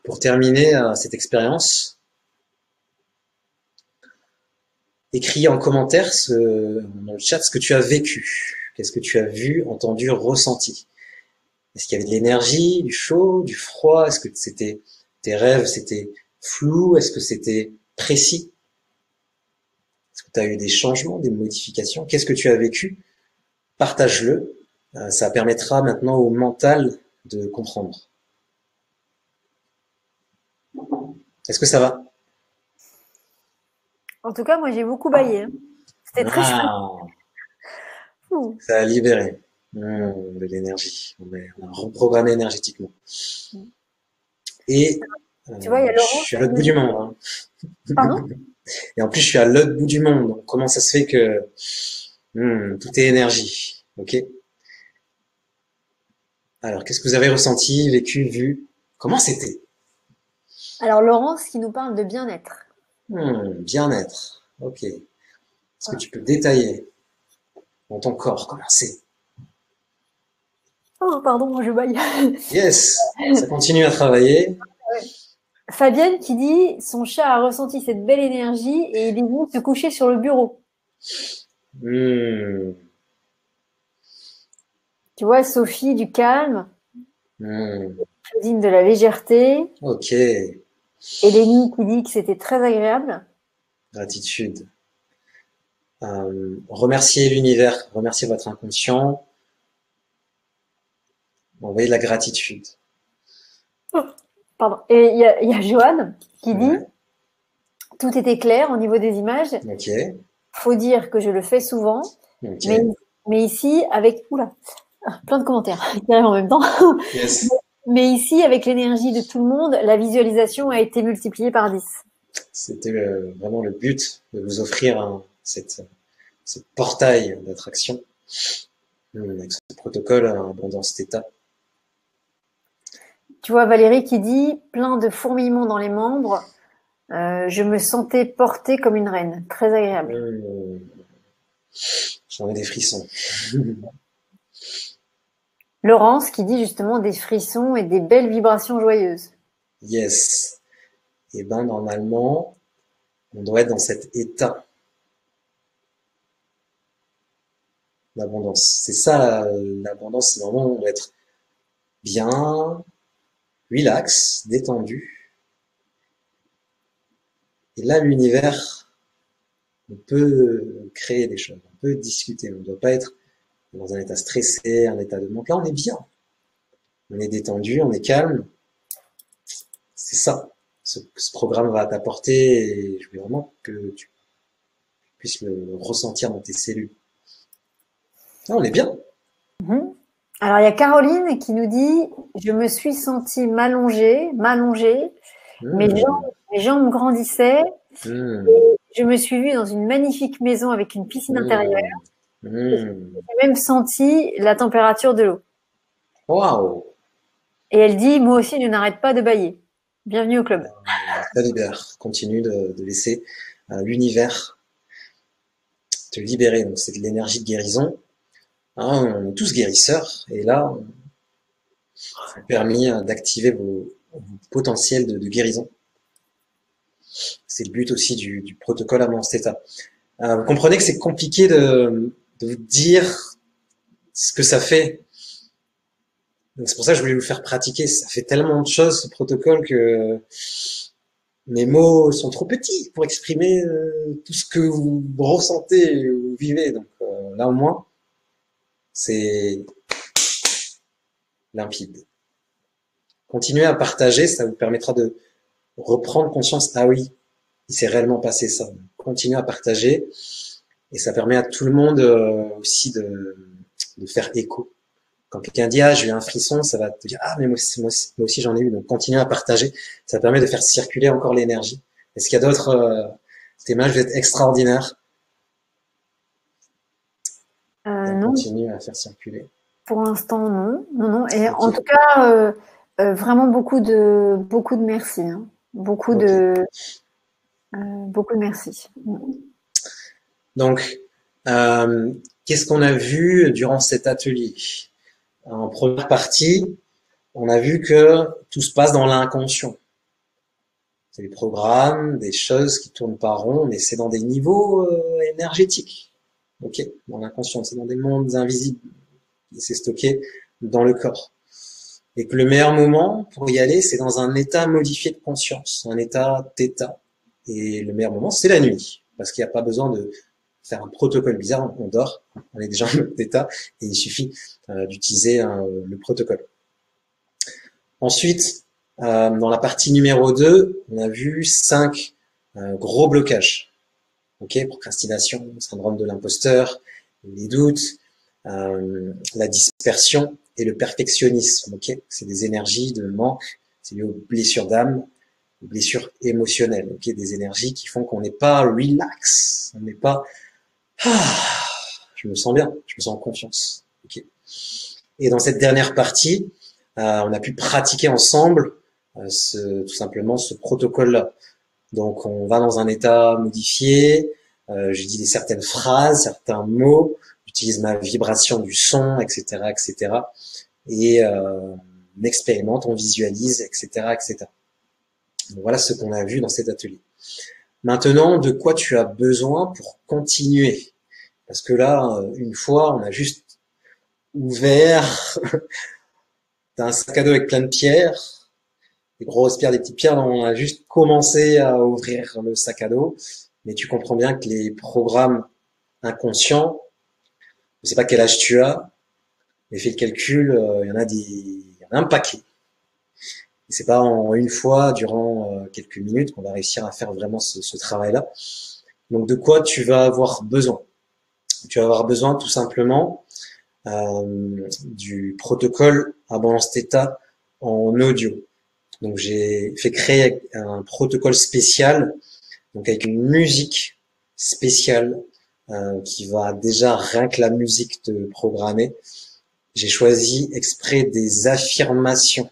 Pour terminer cette expérience, écris en commentaire dans le chat ce que tu as vécu. Qu'est-ce que tu as vu, entendu, ressenti? Est-ce qu'il y avait de l'énergie, du chaud, du froid? Est-ce que c'était tes rêves, c'était flou? Est-ce que c'était précis? Est-ce que tu as eu des changements, des modifications? Qu'est-ce que tu as vécu? Partage-le. Ça permettra maintenant au mental de comprendre. Est-ce que ça va? En tout cas, moi, j'ai beaucoup baillé. C'était très chouette. Ah, ça a libéré. De l'énergie. On a reprogrammé énergétiquement. Et Tu vois, il y a je Laurence suis à qui l'autre bout nous du dit, monde. pardon? Hein. Et en plus, je suis à l'autre bout du monde. Donc, comment ça se fait que tout est énergie? Ok. Alors, qu'est-ce que vous avez ressenti, vécu, vu? Comment c'était? Alors, Laurence qui nous parle de bien-être. Bien-être. Ok. Est-ce que Voilà. tu peux détailler dans ton corps comment c'est? Oh, pardon, je baille. Yes, ça continue à travailler. Fabienne qui dit son chat a ressenti cette belle énergie et il est venu se coucher sur le bureau. Hmm, Tu vois, Sophie du calme, hmm, Claudine de la légèreté, ok, Eleni qui dit que c'était très agréable. gratitude. Remerciez l'univers, remerciez votre inconscient, envoyez de la gratitude. Pardon. Et il y a Joanne qui dit Ouais, tout était clair au niveau des images. ok, Faut dire que je le fais souvent, ok, mais, mais ici avec oula, plein de commentaires qui arrivent en même temps. yes. Mais ici, avec l'énergie de tout le monde, la visualisation a été multipliée par 10. C'était vraiment le but de vous offrir ce portail d'attraction avec ce protocole abondance theta. Tu vois Valérie qui dit plein de fourmillements dans les membres. Je me sentais portée comme une reine. Très agréable. Hmm, j'en ai des frissons. Laurence qui dit justement des frissons et des belles vibrations joyeuses. Yes. Et ben normalement, on doit être dans cet état d'abondance. C'est ça l'abondance, c'est vraiment on doit être bien, relax, détendu. Et là, l'univers, on peut créer des choses, on peut discuter. On ne doit pas être dans un état stressé, un état de manque. Là, on est bien. On est détendu, on est calme. C'est ça. Ce programme va t'apporter et je veux vraiment que tu puisses le ressentir dans tes cellules. Ah, on est bien. Mhm. Alors il y a Caroline qui nous dit je me suis sentie m'allonger, Mmh, mes jambes grandissaient. mmh, Je me suis vue dans une magnifique maison avec une piscine intérieure. mmh, mmh. J'ai même senti la température de l'eau. Waouh! Et elle dit moi aussi je n'arrête pas de bailler. Bienvenue au club. Ça libère. Continue de laisser l'univers te libérer. Donc, c'est de l'énergie de guérison. Hein, on est tous guérisseurs. Et là, ça a permis d'activer vos potentiels de guérison. C'est le but aussi du protocole Amance Theta. Vous comprenez que c'est compliqué de vous dire ce que ça fait. Donc, c'est pour ça que je voulais vous faire pratiquer. Ça fait tellement de choses, ce protocole, que mes mots sont trop petits pour exprimer tout ce que vous ressentez ou vous vivez. Donc là, au moins, c'est limpide. Continuez à partager, ça vous permettra de reprendre conscience. Ah oui, il s'est réellement passé ça. Continuez à partager et ça permet à tout le monde aussi de faire écho. Quand quelqu'un dit ah j'ai eu un frisson, ça va te dire ah mais moi aussi j'en ai eu. Donc continuez à partager, ça permet de faire circuler encore l'énergie. Est-ce qu'il y a d'autres témoignages? Vous êtes extraordinaires. On Non, continue à faire circuler. pour l'instant non, non, non. Et Ok, en tout cas, vraiment beaucoup de merci, hein. ok. Beaucoup de merci. Donc, euh, qu'est-ce qu'on a vu durant cet atelier? En première partie, on a vu que tout se passe dans l'inconscient. C'est des programmes, des choses qui tournent pas rond, mais c'est dans des niveaux énergétiques. Ok, dans l'inconscient, c'est dans des mondes invisibles. C'est stocké dans le corps. Et que le meilleur moment pour y aller, c'est dans un état modifié de conscience, un état θ. Et le meilleur moment, c'est la nuit, parce qu'il n'y a pas besoin de faire un protocole bizarre, on dort, on est déjà en mode θ, et il suffit d'utiliser le protocole. Ensuite, dans la partie numéro 2, on a vu 5 gros blocages. Ok, procrastination, syndrome de l'imposteur, les doutes, la dispersion et le perfectionnisme. Ok, c'est des énergies de manque, c'est lié aux blessures d'âme, aux blessures émotionnelles. Ok, des énergies qui font qu'on n'est pas relax, on n'est pas je me sens bien, je me sens en confiance. Ok. Et dans cette dernière partie, on a pu pratiquer ensemble tout simplement ce protocole-là. Donc on va dans un état modifié, je dis certaines phrases, certains mots, j'utilise ma vibration du son, etc., etc. Et on expérimente, on visualise, etc., etc. Donc, voilà ce qu'on a vu dans cet atelier. Maintenant, de quoi tu as besoin pour continuer? Parce que là, une fois, on a juste ouvert, t'as un sac à dos avec plein de pierres, des grosses pierres, des petites pierres, on a juste commencé à ouvrir le sac à dos, mais tu comprends bien que les programmes inconscients, je sais pas quel âge tu as, mais fais le calcul, il y en a un paquet. Et c'est pas en une fois, durant quelques minutes, qu'on va réussir à faire vraiment ce travail-là. Donc de quoi tu vas avoir besoin? Tu vas avoir besoin tout simplement du protocole Abondance Theta en audio. Donc j'ai fait créer un protocole spécial, donc avec une musique spéciale qui va déjà rien que la musique te programmer. J'ai choisi exprès des affirmations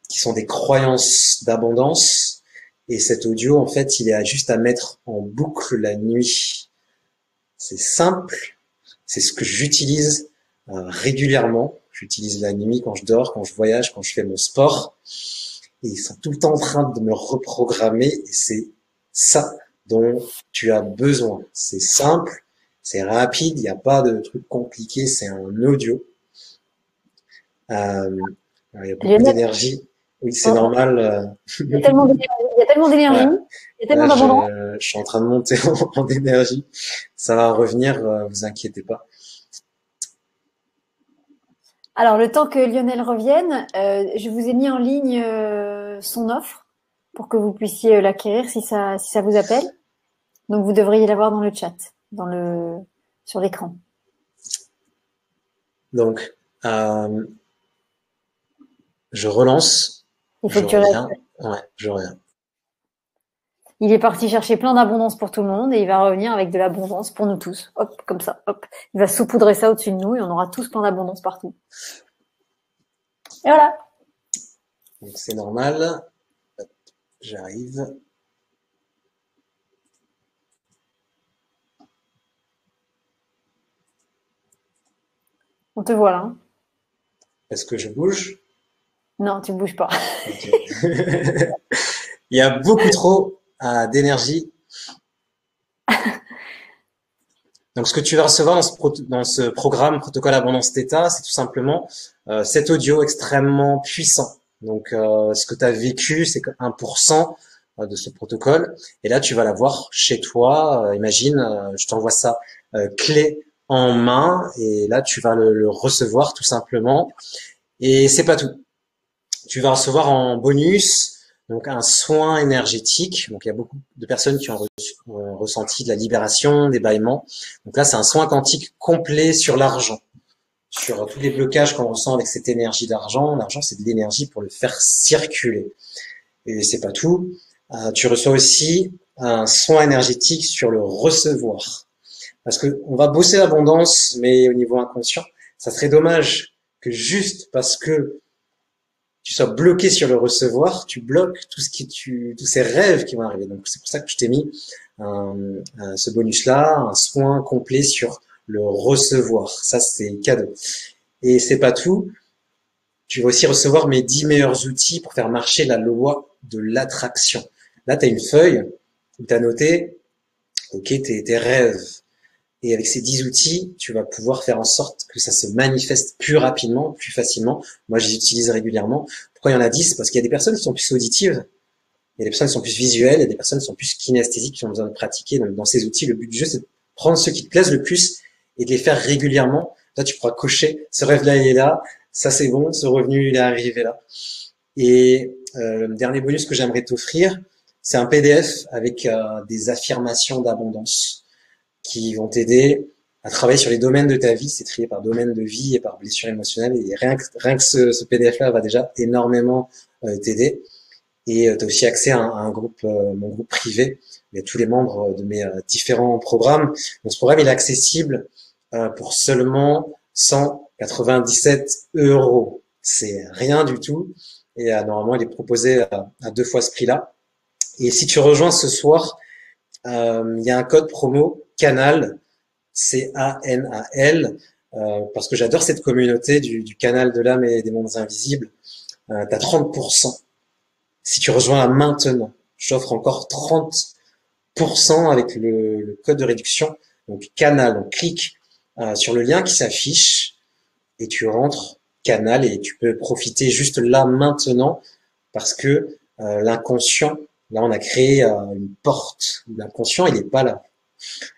qui sont des croyances d'abondance. Et cet audio, en fait, il est juste à mettre en boucle la nuit. C'est simple, c'est ce que j'utilise régulièrement. J'utilise la nuit quand je dors, quand je voyage, quand je fais mon sport. Et ils sont tout le temps en train de me reprogrammer. Et c'est ça dont tu as besoin. C'est simple, c'est rapide, il n'y a pas de truc compliqué, c'est un audio. Il y a beaucoup d'énergie. Oui, c'est normal. Il y a tellement d'énergie, il y a tellement d'énergie, Ouais. il y a tellement Là, d'abondance. je suis en train de monter en énergie. Ça va revenir, vous inquiétez pas. Alors, le temps que Lionel revienne, je vous ai mis en ligne son offre pour que vous puissiez l'acquérir si ça vous appelle. Donc, vous devriez l'avoir dans le chat, sur l'écran. Donc, je relance. Il faut Je que tu restes. reviens. Ouais, je reviens. Il est parti chercher plein d'abondance pour tout le monde et il va revenir avec de l'abondance pour nous tous. Hop, comme ça, hop. Il va saupoudrer ça au-dessus de nous et on aura tous plein d'abondance partout. Et voilà. Donc, c'est normal. Hop, j'arrive. On te voit là. Hein. Est-ce que je bouge? Non, tu bouges pas. Okay. Il y a beaucoup trop d'énergie. Donc, ce que tu vas recevoir dans ce programme Protocole Abondance Theta, c'est tout simplement cet audio extrêmement puissant. Donc, ce que tu as vécu, c'est que 1% de ce protocole. Et là, tu vas l'avoir chez toi. Imagine, je t'envoie ça clé en main. Et là, tu vas le recevoir tout simplement. Et c'est pas tout. Tu vas recevoir en bonus donc un soin énergétique. Donc il y a beaucoup de personnes qui ont ressenti de la libération, des bâillements. Donc là, c'est un soin quantique complet sur l'argent, sur tous les blocages qu'on ressent avec cette énergie d'argent. L'argent, c'est de l'énergie pour le faire circuler. Et c'est pas tout. Tu reçois aussi un soin énergétique sur le recevoir. Parce que on va bosser l'abondance, mais au niveau inconscient, ça serait dommage que juste parce que tu sois bloqué sur le recevoir, tu bloques tous ces rêves qui vont arriver. Donc c'est pour ça que je t'ai mis ce bonus-là, un soin complet sur le recevoir. Ça, c'est cadeau. Et c'est pas tout. Tu vas aussi recevoir mes 10 meilleurs outils pour faire marcher la loi de l'attraction. Là, tu as une feuille où tu as noté tes rêves. Et avec ces 10 outils, tu vas pouvoir faire en sorte que ça se manifeste plus rapidement, plus facilement. Moi, je les utilise régulièrement. Pourquoi il y en a 10? Parce qu'il y a des personnes qui sont plus auditives, il y a des personnes qui sont plus visuelles, il y a des personnes qui sont plus kinesthésiques, qui ont besoin de pratiquer. Donc, dans ces outils, le but du jeu, c'est de prendre ceux qui te plaisent le plus et de les faire régulièrement. Là, tu pourras cocher, ce rêve-là, il est là, ça c'est bon, ce revenu, il est arrivé là. Et le dernier bonus que j'aimerais t'offrir, c'est un PDF avec des affirmations d'abondance qui vont t'aider à travailler sur les domaines de ta vie. C'est trié par domaine de vie et par blessure émotionnelle. Et rien que ce PDF-là va déjà énormément t'aider. Et tu as aussi accès à un groupe, mon groupe privé. Il y a tous les membres de mes différents programmes. Donc, ce programme, il est accessible pour seulement 197 €. C'est rien du tout. Et normalement, il est proposé à 2 fois ce prix-là. Et si tu rejoins ce soir, il y a un code promo CANAL, CANAL, parce que j'adore cette communauté du canal de l'âme et des mondes invisibles. Tu as 30%. Si tu rejoins là maintenant, j'offre encore 30% avec le code de réduction. Donc CANAL, donc clique sur le lien qui s'affiche et tu rentres CANAL et tu peux profiter juste là maintenant parce que l'inconscient, là on a créé une porte où l'inconscient il est pas là.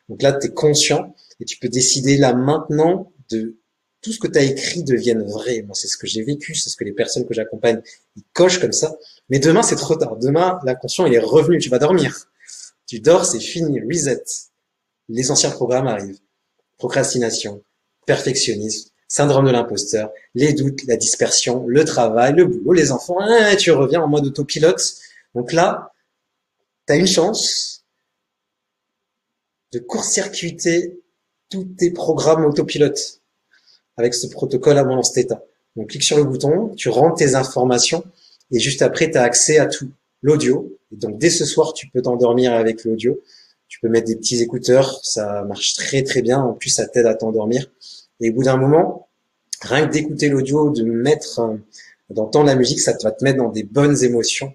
Donc là tu es conscient et tu peux décider là maintenant de tout ce que tu as écrit devienne vrai. Moi c'est ce que j'ai vécu, c'est ce que les personnes que j'accompagne ils cochent comme ça. Mais demain c'est trop tard. Demain l'inconscient il est revenu, tu vas dormir. Tu dors, c'est fini, reset. Les anciens programmes arrivent. Procrastination, perfectionnisme, syndrome de l'imposteur, les doutes, la dispersion, le travail, le boulot, les enfants, et tu reviens en mode autopilote. Donc là, tu as une chance de court-circuiter tous tes programmes autopilote avec ce protocole Abondance Theta. Donc clique sur le bouton, tu rentres tes informations et juste après, tu as accès à tout. L'audio. Et donc dès ce soir, tu peux t'endormir avec l'audio. Tu peux mettre des petits écouteurs, ça marche très très bien. En plus, ça t'aide à t'endormir. Et au bout d'un moment, rien que d'écouter l'audio, de mettre, d'entendre la musique, ça va te mettre dans des bonnes émotions.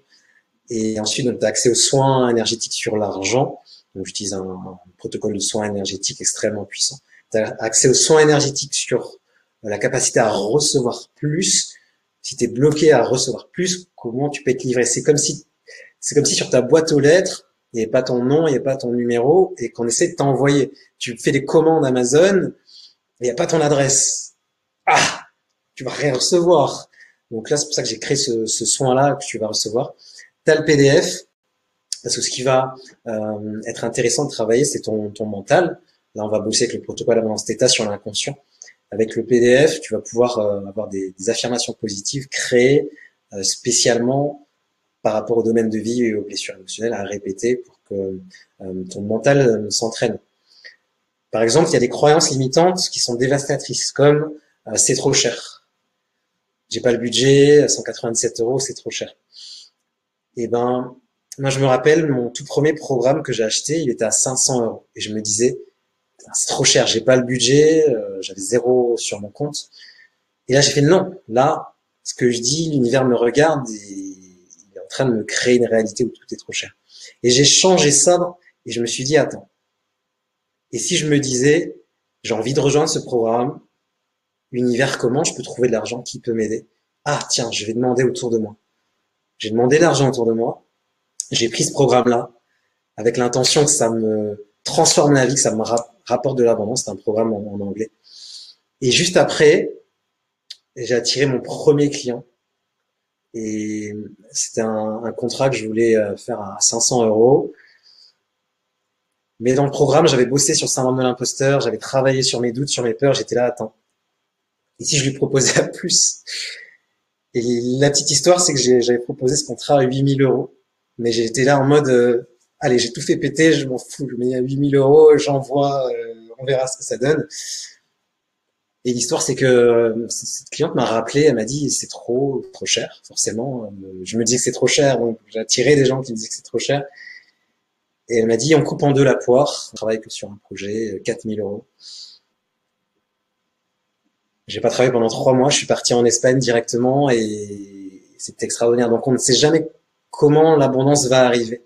Et ensuite, tu as accès aux soins énergétiques sur l'argent. Donc, j'utilise un protocole de soins énergétiques extrêmement puissant. Tu as accès aux soins énergétiques sur la capacité à recevoir plus. Si tu es bloqué à recevoir plus, comment tu peux être livré? C'est comme si sur ta boîte aux lettres, il n'y avait pas ton nom, il n'y avait pas ton numéro, et qu'on essaie de t'envoyer. Tu fais des commandes Amazon, et il n'y a pas ton adresse. Ah! Tu vas rien recevoir. Donc là, c'est pour ça que j'ai créé ce soin-là que tu vas recevoir. Tu as le PDF, parce que ce qui va être intéressant de travailler, c'est ton mental. Là, on va bosser avec le protocole Abondance Theta sur l'inconscient. Avec le PDF, tu vas pouvoir avoir des affirmations positives créées spécialement par rapport au domaine de vie et aux blessures émotionnelles à répéter pour que ton mental s'entraîne. Par exemple, il y a des croyances limitantes qui sont dévastatrices, comme c'est trop cher. J'ai pas le budget, 197 €, c'est trop cher. Et ben, moi je me rappelle mon tout premier programme que j'ai acheté, il était à 500 €. Et je me disais, c'est trop cher, j'ai pas le budget, j'avais 0 sur mon compte. Et là j'ai fait non, là, ce que je dis, l'univers me regarde et il est en train de me créer une réalité où tout est trop cher. Et j'ai changé ça et je me suis dit, attends, et si je me disais, j'ai envie de rejoindre ce programme, univers, comment je peux trouver de l'argent qui peut m'aider? Ah tiens, je vais demander autour de moi. J'ai demandé de l'argent autour de moi, j'ai pris ce programme-là avec l'intention que ça me transforme la vie, que ça me rapporte de l'abondance. C'est un programme en anglais. Et juste après, j'ai attiré mon premier client. Et c'était un contrat que je voulais faire à 500 €. Mais dans le programme, j'avais bossé sur le syndrome de l'imposteur, j'avais travaillé sur mes doutes, sur mes peurs, j'étais là, attends. Et si je lui proposais à plus? Et la petite histoire, c'est que j'avais proposé ce contrat à 8 000 €. Mais j'étais là en mode, allez, j'ai tout fait péter, je m'en fous, je mets à 8 000 €, j'envoie, on verra ce que ça donne. Et l'histoire, c'est que cette cliente m'a rappelé, elle m'a dit, c'est trop cher, forcément. Je me disais que c'est trop cher, donc j'ai attiré des gens qui me disaient que c'est trop cher. Et elle m'a dit, on coupe en deux la poire, on travaille que sur un projet, 4 000 €. J'ai pas travaillé pendant 3 mois, je suis parti en Espagne directement et c'était extraordinaire. Donc on ne sait jamais comment l'abondance va arriver.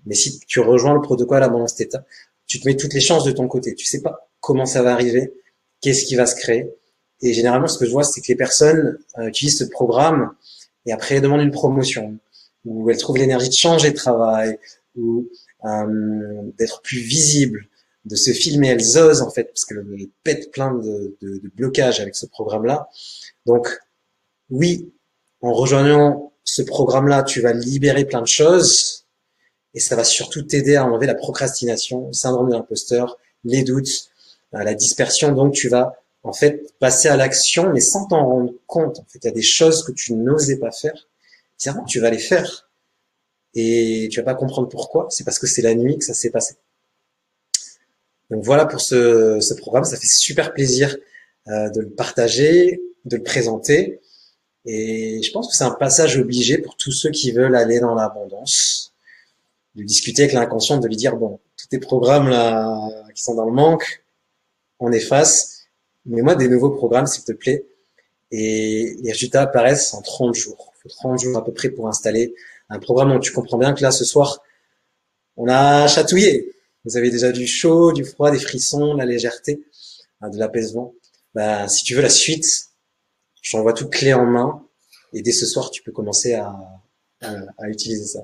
Mais si tu rejoins le protocole Abondance Theta, tu te mets toutes les chances de ton côté. Tu sais pas comment ça va arriver, qu'est-ce qui va se créer. Et généralement, ce que je vois, c'est que les personnes utilisent ce programme et après elles demandent une promotion, ou elles trouvent l'énergie de changer de travail, ou d'être plus visibles, de se filmer. Elles osent en fait, parce qu'elles pètent plein de blocages avec ce programme-là. Donc oui, en rejoignant ce programme-là, tu vas libérer plein de choses et ça va surtout t'aider à enlever la procrastination, le syndrome de l'imposteur, les doutes, la dispersion. Donc, tu vas en fait passer à l'action, mais sans t'en rendre compte. En fait, il y a des choses que tu n'osais pas faire. Bizarrement, tu vas les faire et tu vas pas comprendre pourquoi. C'est parce que c'est la nuit que ça s'est passé. Donc voilà pour ce programme. Ça fait super plaisir de le partager, de le présenter. Et je pense que c'est un passage obligé pour tous ceux qui veulent aller dans l'abondance, de discuter avec l'inconscient, de lui dire, bon, tous tes programmes là qui sont dans le manque, on efface, mais moi des nouveaux programmes s'il te plaît. Et les résultats apparaissent en 30 jours. Il faut 30 jours à peu près pour installer un programme. Donc tu comprends bien que là ce soir, on a chatouillé. Vous avez déjà du chaud, du froid, des frissons, la légèreté, de l'apaisement. Bah, si tu veux la suite, je t'envoie tout clé en main. Et dès ce soir, tu peux commencer à utiliser ça.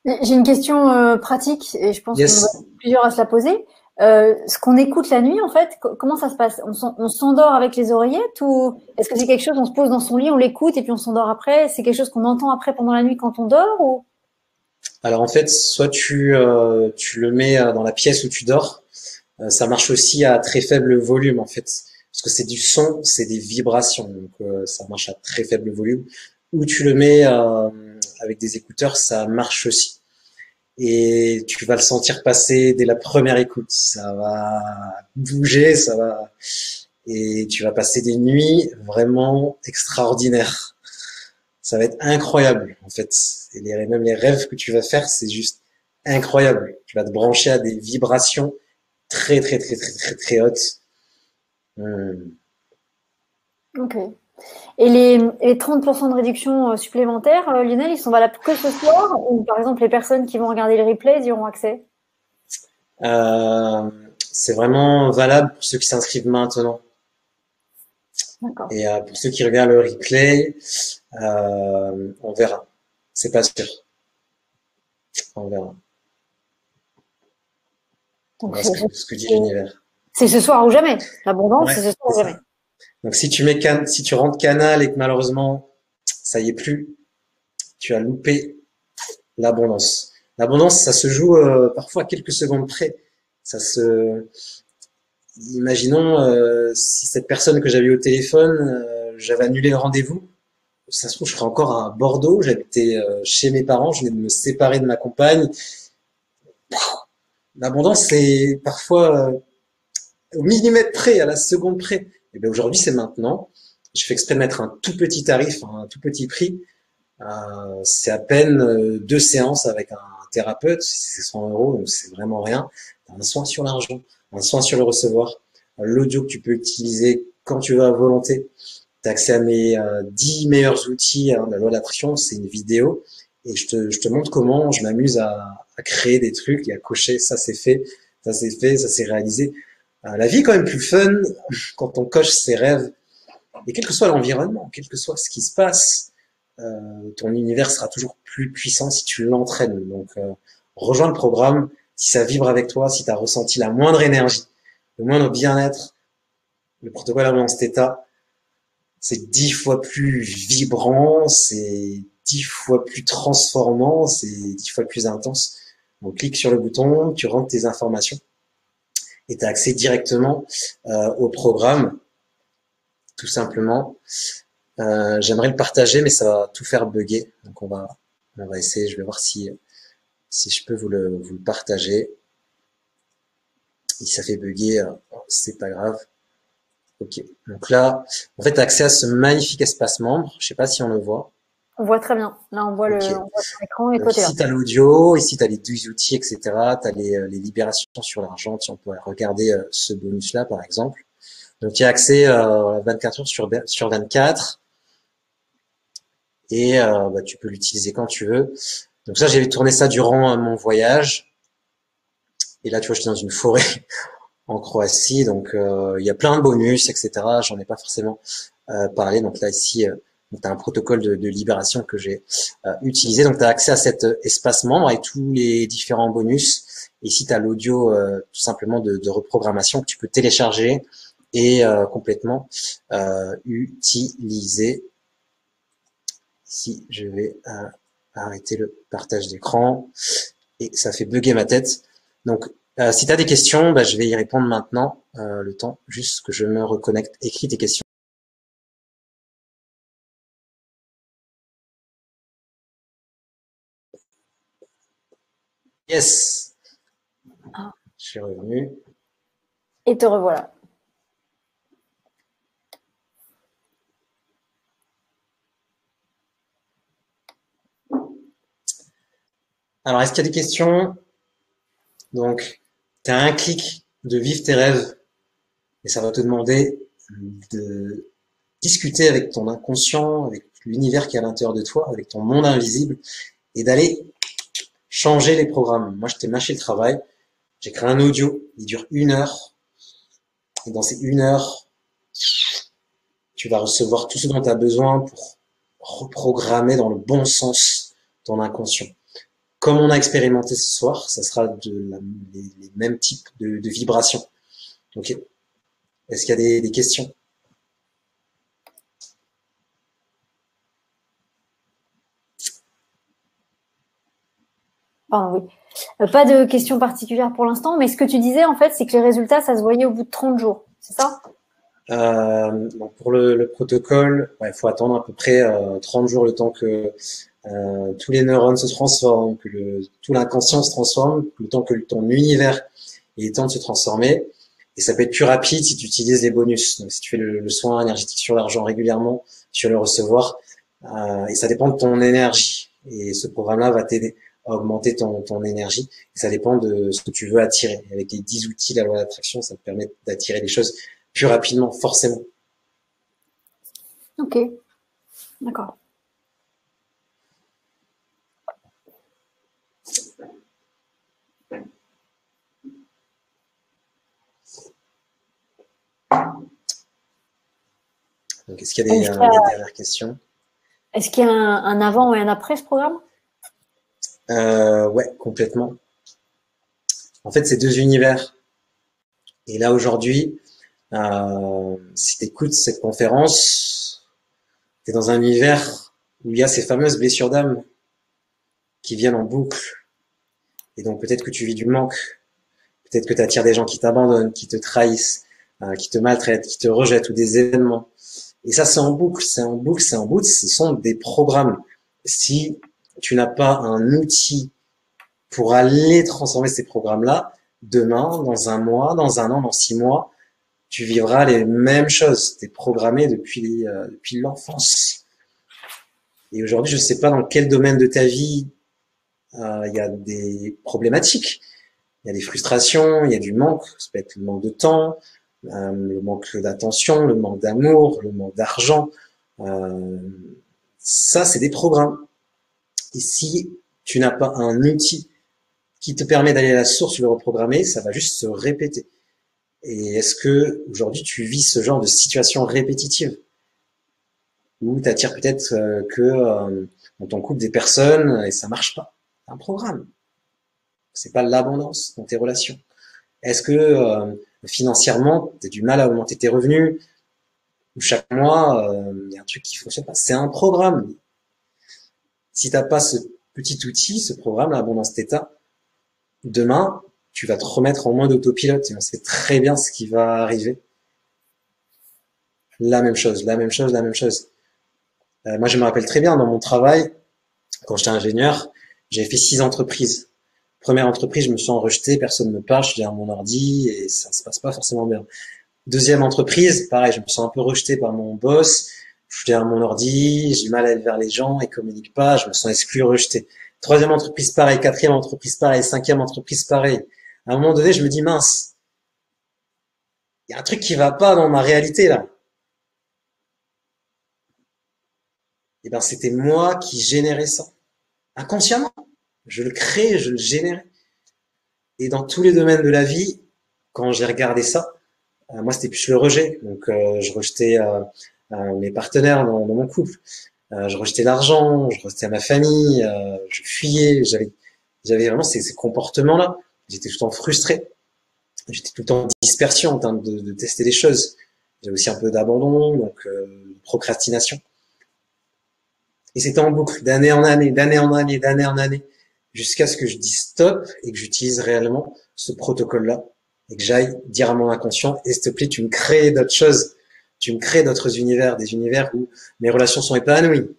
J'ai une question pratique et je pense qu'on va Yes. être plusieurs à se la poser. Ce qu'on écoute la nuit, en fait, comment ça se passe? On s'endort avec les oreillettes ou est-ce que c'est quelque chose, on se pose dans son lit, on l'écoute et puis on s'endort après? C'est quelque chose qu'on entend après pendant la nuit quand on dort ou? Alors en fait, soit tu le mets dans la pièce où tu dors. Ça marche aussi à très faible volume en fait, parce que c'est du son, c'est des vibrations, donc ça marche à très faible volume. Ou tu le mets avec des écouteurs, ça marche aussi. Et tu vas le sentir passer dès la première écoute. Ça va bouger, ça va, et tu vas passer des nuits vraiment extraordinaires. Ça va être incroyable en fait. Et même les rêves que tu vas faire, c'est juste incroyable. Tu vas te brancher à des vibrations très très très très très très haute. Ok. Et les 30% de réduction supplémentaire, Lionel, ils sont valables que ce soir ou par exemple les personnes qui vont regarder le replay, ils y auront accès? Euh, c'est vraiment valable pour ceux qui s'inscrivent maintenant. D'accord. Et pour ceux qui regardent le replay, on verra. C'est pas sûr. On verra. On Donc verra ce que dit l'univers. c'est ce soir ou jamais. L'abondance, Ouais, c'est ce soir c'est ou jamais. ça. Donc si tu rentres canal et que malheureusement ça y est plus, tu as loupé l'abondance. L'abondance, ça se joue parfois à quelques secondes près. Ça se, imaginons si cette personne que j'avais eu au téléphone, j'avais annulé le rendez-vous. Ça se trouve, je serais encore à Bordeaux. J'habitais chez mes parents. Je venais de me séparer de ma compagne. L'abondance, c'est parfois au millimètre près, à la seconde près. Et bien aujourd'hui, c'est maintenant. Je fais exprès de mettre un tout petit tarif, un tout petit prix. C'est à peine 2 séances avec un thérapeute. C'est 100 euros, donc c'est vraiment rien. T'as un soin sur l'argent, un soin sur le recevoir, l'audio que tu peux utiliser quand tu veux à volonté. Tu as accès à mes 10 meilleurs outils, hein, la loi d'attraction, c'est une vidéo. Et je te montre comment je m'amuse à créer des trucs et à cocher, ça c'est fait, ça c'est fait, ça c'est réalisé. La vie est quand même plus fun quand on coche ses rêves. Et quel que soit l'environnement, quel que soit ce qui se passe, ton univers sera toujours plus puissant si tu l'entraînes. Donc, rejoins le programme si ça vibre avec toi, si tu as ressenti la moindre énergie, le moindre bien-être. Le protocole Avance Theta, c'est 10 fois plus vibrant, c'est 10 fois plus transformant, c'est 10 fois plus intense. Donc, clique sur le bouton, tu rentres tes informations et tu as accès directement au programme, tout simplement. J'aimerais le partager, mais ça va tout faire bugger. Donc, on va essayer. Je vais voir si je peux vous le partager. Si ça fait bugger, c'est pas grave. Ok. Donc là, en fait, tu as accès à ce magnifique espace membre. Je sais pas si on le voit. On voit très bien. Là, Ok. on voit sur l'écran et toi, Donc t'es là. ici, tu as l'audio, ici, tu as les 12 outils, etc. Tu as les libérations sur l'argent. Si on peut regarder ce bonus-là, par exemple. Donc, il y a accès 24 heures sur 24. Et bah, tu peux l'utiliser quand tu veux. Donc ça, j'avais tourné ça durant mon voyage. Et là, tu vois, j'étais dans une forêt en Croatie. Donc, il y a plein de bonus, etc. J'en ai pas forcément parlé. Donc là, ici, tu as un protocole de libération que j'ai utilisé. Donc, tu as accès à cet espace membre avec tous les différents bonus. Et ici, tu as l'audio tout simplement de reprogrammation que tu peux télécharger et complètement utiliser. Ici, je vais arrêter le partage d'écran et ça fait bugger ma tête. Donc, Si tu as des questions, bah, je vais y répondre maintenant. Le temps juste que je me reconnecte. Écris tes questions. Yes, je suis revenu. Et te revoilà. Alors, est-ce qu'il y a des questions? Donc, tu as un clic de vivre tes rêves et ça va te demander de discuter avec ton inconscient, avec l'univers qui est à l'intérieur de toi, avec ton monde invisible et d'aller changer les programmes. Moi, je t'ai mâché le travail. J'ai créé un audio. Il dure 1 heure. Et dans ces 1 heure, tu vas recevoir tout ce dont tu as besoin pour reprogrammer dans le bon sens ton inconscient. Comme on a expérimenté ce soir, ça sera les mêmes types de vibrations. Ok. Est-ce qu'il y a des questions? Pardon, oui. Pas de questions particulières pour l'instant, mais ce que tu disais, en fait, c'est que les résultats, ça se voyait au bout de 30 jours. C'est ça? Donc pour le protocole, il faut attendre à peu près 30 jours le temps que tous les neurones se transforment, que tout l'inconscient se transforme, le temps que ton univers ait le temps de se transformer. Et ça peut être plus rapide si tu utilises les bonus. Donc si tu fais le soin énergétique sur l'argent régulièrement, tu vas le recevoir. Et ça dépend de ton énergie. Et ce programme-là va t'aider à augmenter ton énergie. Et ça dépend de ce que tu veux attirer. Et avec les 10 outils de la loi d'attraction, ça te permet d'attirer des choses plus rapidement, forcément. Ok, d'accord. Donc, est-ce qu'il y a des dernières questions? Est-ce qu'il y a un avant et un après ce programme? Ouais, complètement. En fait, c'est deux univers. Et là, aujourd'hui, si tu écoutes cette conférence, tu es dans un univers où il y a ces fameuses blessures d'âme qui viennent en boucle. Et donc, peut-être que tu vis du manque. Peut-être que tu attires des gens qui t'abandonnent, qui te trahissent, qui te maltraitent, qui te rejettent ou des événements. Et ça, c'est en boucle, c'est en boucle, c'est en boucle. Ce sont des programmes. Si tu n'as pas un outil pour aller transformer ces programmes-là, demain, dans un mois, dans un an, dans 6 mois, tu vivras les mêmes choses. T'es programmé depuis l'enfance. Et aujourd'hui, je ne sais pas dans quel domaine de ta vie il y a des problématiques. Il y a des frustrations, il y a du manque. Ça peut être le manque de temps, le manque d'attention, le manque d'amour, le manque d'argent. Euh, Ça, c'est des programmes. Et si tu n'as pas un outil qui te permet d'aller à la source, de le reprogrammer, ça va juste se répéter. Et est-ce que aujourd'hui tu vis ce genre de situation répétitive où tu attires peut-être dans ton couple des personnes et ça marche pas? C'est un programme. C'est pas l'abondance dans tes relations. Est-ce que financièrement tu as du mal à augmenter tes revenus ou chaque mois il y a un truc qui fonctionne pas? C'est un programme. Si t'as pas ce petit outil, ce programme, l'abondance theta, demain tu vas te remettre en mode autopilote et on sait très bien ce qui va arriver. La même chose, la même chose, la même chose. Moi, je me rappelle très bien dans mon travail, quand j'étais ingénieur, j'ai fait 6 entreprises. Première entreprise, je me sens rejeté, personne ne me parle, je suis derrière mon ordi et ça se passe pas forcément bien. Deuxième entreprise, pareil, je me sens un peu rejeté par mon boss, je suis derrière mon ordi, j'ai du mal à aller vers les gens, ils communiquent pas, je me sens exclu, rejeté. Troisième entreprise, pareil. Quatrième entreprise, pareil. Cinquième entreprise, pareil. À un moment donné, je me dis, mince, il y a un truc qui va pas dans ma réalité là. Et ben, c'était moi qui générais ça. Inconsciemment. Je le créais, je le générais. Et dans tous les domaines de la vie, quand j'ai regardé ça, moi c'était plus le rejet. Donc je rejetais mes partenaires dans mon couple. Je rejetais l'argent, je rejetais ma famille, je fuyais. J'avais vraiment ces comportements-là. J'étais tout le temps frustré. J'étais tout le temps en dispersion en train de tester des choses. J'avais aussi un peu d'abandon, donc procrastination. Et c'était en boucle, d'année en année, d'année en année, d'année en année, jusqu'à ce que je dise stop et que j'utilise réellement ce protocole-là et que j'aille dire à mon inconscient, et s'il te plaît, tu me crées d'autres choses, tu me crées d'autres univers, des univers où mes relations sont épanouies,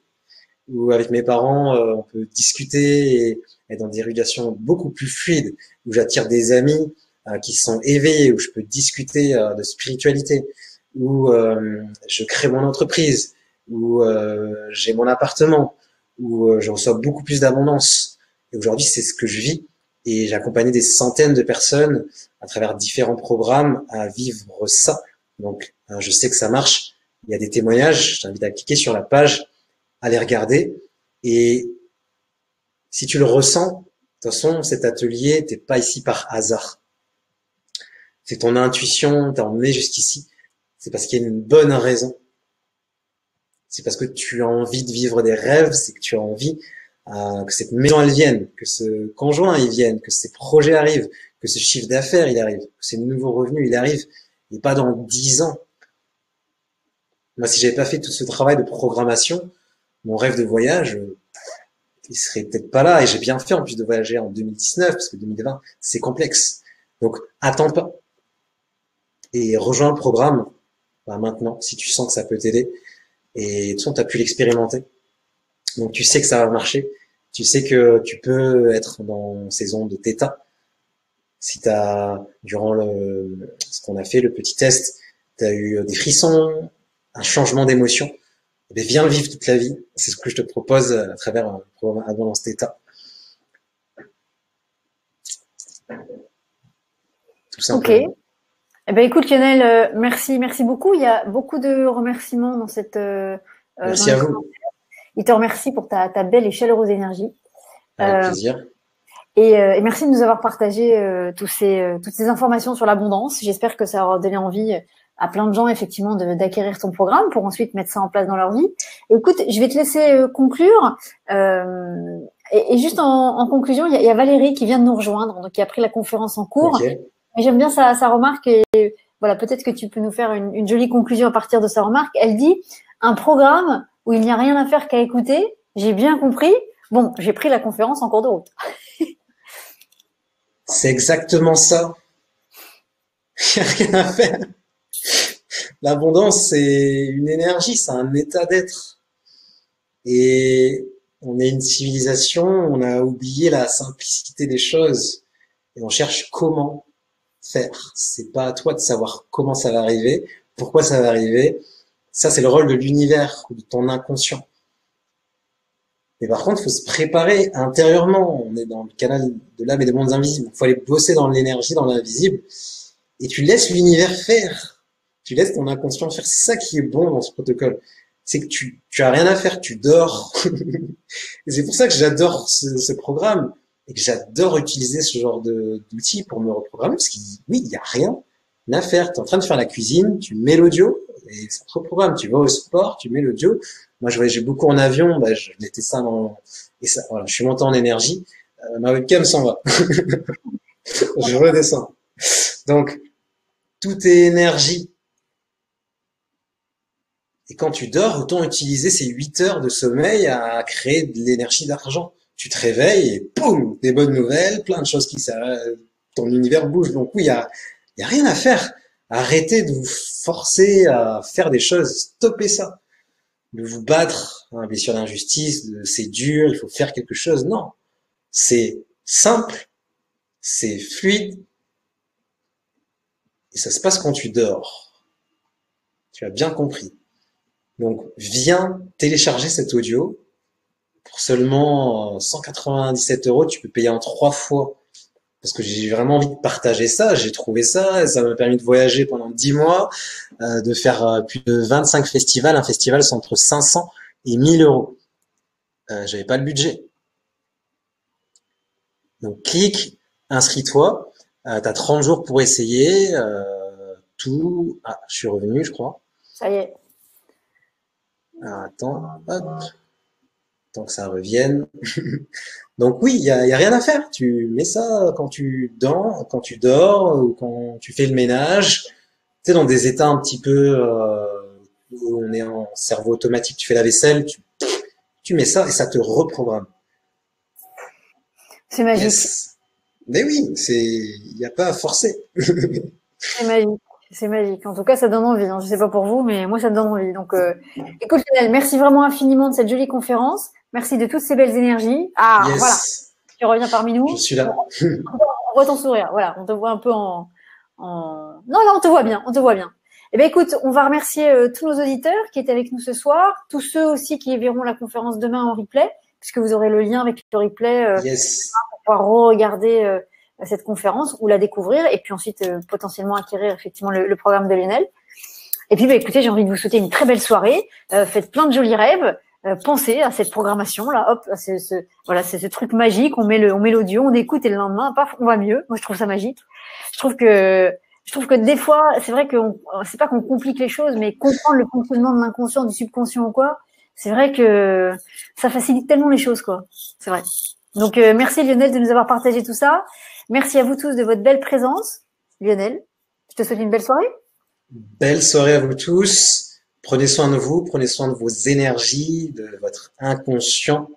où avec mes parents, on peut discuter et être dans des relations beaucoup plus fluides, où j'attire des amis qui sont éveillés, où je peux discuter de spiritualité, où je crée mon entreprise, où j'ai mon appartement, où je reçois beaucoup plus d'abondance. Et aujourd'hui, c'est ce que je vis. Et j'ai accompagné des centaines de personnes à travers différents programmes à vivre ça. Donc, je sais que ça marche. Il y a des témoignages. Je t'invite à cliquer sur la page, à les regarder. Et si tu le ressens, de toute façon, cet atelier, t'es pas ici par hasard. C'est ton intuition t'a emmené jusqu'ici. C'est parce qu'il y a une bonne raison. C'est parce que tu as envie de vivre des rêves, c'est que tu as envie que cette maison elle vienne, que ce conjoint il vienne, que ces projets arrivent, que ce chiffre d'affaires il arrive, que ces nouveaux revenus il arrive, et pas dans 10 ans. Moi, si j'avais pas fait tout ce travail de programmation, mon rêve de voyage, il serait peut-être pas là. Et j'ai bien fait en plus de voyager en 2019, parce que 2020 c'est complexe. Donc attends pas et rejoins le programme maintenant si tu sens que ça peut t'aider. Et de toute façon, tu as pu l'expérimenter. Donc, tu sais que ça va marcher. Tu sais que tu peux être dans ces ondes de θ. Si tu as, durant ce qu'on a fait, le petit test, tu as eu des frissons, un changement d'émotion, eh bien, viens le vivre toute la vie. C'est ce que je te propose à travers un programme Abondance θ. Tout simplement. Ok. Eh ben, écoute, Lionel, merci beaucoup. Il y a beaucoup de remerciements dans cette. Merci à vous. Il te remercie pour ta belle et chaleureuse énergie. Avec plaisir. Et merci de nous avoir partagé toutes ces informations sur l'abondance. J'espère que ça aura donné envie à plein de gens, effectivement, d'acquérir ton programme pour ensuite mettre ça en place dans leur vie. Et écoute, je vais te laisser conclure. Et juste en conclusion, il y a Valérie qui vient de nous rejoindre, donc qui a pris la conférence en cours. Okay. Et j'aime bien sa remarque. Et voilà, peut-être que tu peux nous faire une jolie conclusion à partir de sa remarque. Elle dit, un programme où il n'y a rien à faire qu'à écouter, j'ai bien compris. Bon, j'ai pris la conférence en cours de route. C'est exactement ça. Il n'y a rien à faire. L'abondance, c'est une énergie, c'est un état d'être. Et on est une civilisation, on a oublié la simplicité des choses. Et on cherche comment faire. C'est pas à toi de savoir comment ça va arriver, pourquoi ça va arriver. Ça, c'est le rôle de l'univers ou de ton inconscient. Mais par contre, il faut se préparer intérieurement. On est dans le canal de l'âme et des mondes invisibles. Il faut aller bosser dans l'énergie, dans l'invisible. Et tu laisses l'univers faire. Tu laisses ton inconscient faire. C'est ça qui est bon dans ce protocole. C'est que tu as rien à faire, tu dors. Et c'est pour ça que j'adore ce programme et que j'adore utiliser ce genre d'outils pour me reprogrammer. Parce qu'il, oui, il y a rien à faire. Tu es en train de faire la cuisine, tu mets l'audio et ça te reprogramme. Tu vas au sport, tu mets l'audio. Moi, je voyageais beaucoup en avion, je mettais ça et ça, voilà, je suis monté en énergie, ma webcam s'en va. Je redescends. Donc, tout est énergie. Et quand tu dors, autant utiliser ces 8 heures de sommeil à créer de l'énergie d'argent. Tu te réveilles et poum, des bonnes nouvelles, plein de choses ton univers bouge. Donc oui, il y a rien à faire. Arrêtez de vous forcer à faire des choses. Stoppez ça. De vous battre, hein, blessure d'injustice, c'est dur, il faut faire quelque chose. Non, c'est simple, c'est fluide, et ça se passe quand tu dors. Tu as bien compris. Donc, viens télécharger cet audio. Pour seulement 197 €, tu peux payer en 3 fois. Parce que j'ai vraiment envie de partager ça, j'ai trouvé ça, et ça m'a permis de voyager pendant 10 mois, de faire plus de 25 festivals. Un festival, c'est entre 500 et 1000 €. J'avais pas le budget. Donc clique, inscris-toi, t'as 30 jours pour essayer tout. Ah, je suis revenu, je crois. Ça y est. Alors, attends, hop, tant que ça revienne. Donc oui, il y a rien à faire. Tu mets ça quand tu dors ou quand tu fais le ménage. Tu sais, dans des états un petit peu où on est en cerveau automatique. Tu fais la vaisselle, tu mets ça et ça te reprogramme. C'est magique. Yes. Mais oui, il n'y a pas à forcer. C'est magique. C'est magique. En tout cas, ça donne envie. Hein. Je sais pas pour vous, mais moi, ça me donne envie. Donc, écoute, Lionel, merci vraiment infiniment de cette jolie conférence. Merci de toutes ces belles énergies. Ah, voilà. Yes, Tu reviens parmi nous. je suis là. On voit ton sourire. Voilà. On te voit un peu Non, là, on te voit bien. On te voit bien. Eh bien, écoute, on va remercier tous nos auditeurs qui étaient avec nous ce soir, tous ceux aussi qui verront la conférence demain en replay, puisque vous aurez le lien avec le replay Yes, pour pouvoir re-regarder cette conférence ou la découvrir et puis ensuite potentiellement acquérir effectivement le programme de Lionel. Et puis, bah, écoutez, j'ai envie de vous souhaiter une très belle soirée. Faites plein de jolis rêves. Pensez à cette programmation là, hop, c'est ce truc magique. On met l'audio, on écoute et le lendemain, paf, on va mieux. Moi, je trouve ça magique. Je trouve que des fois, c'est vrai que c'est pas qu'on complique les choses, mais comprendre le fonctionnement de l'inconscient, du subconscient ou quoi, c'est vrai que ça facilite tellement les choses, quoi. C'est vrai. Donc, merci Lionel de nous avoir partagé tout ça. Merci à vous tous de votre belle présence. Lionel, je te souhaite une belle soirée. belle soirée à vous tous. Prenez soin de vous, prenez soin de vos énergies, de votre inconscient,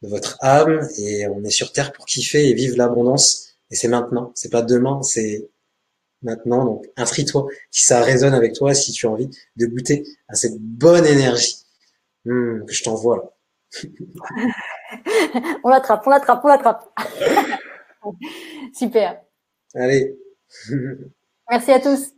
de votre âme. Et on est sur Terre pour kiffer et vivre l'abondance. Et c'est maintenant, c'est pas demain, c'est maintenant. Donc, inscris-toi si ça résonne avec toi, si tu as envie de goûter à cette bonne énergie que je t'envoie là. On l'attrape. Super. Allez. Merci à tous.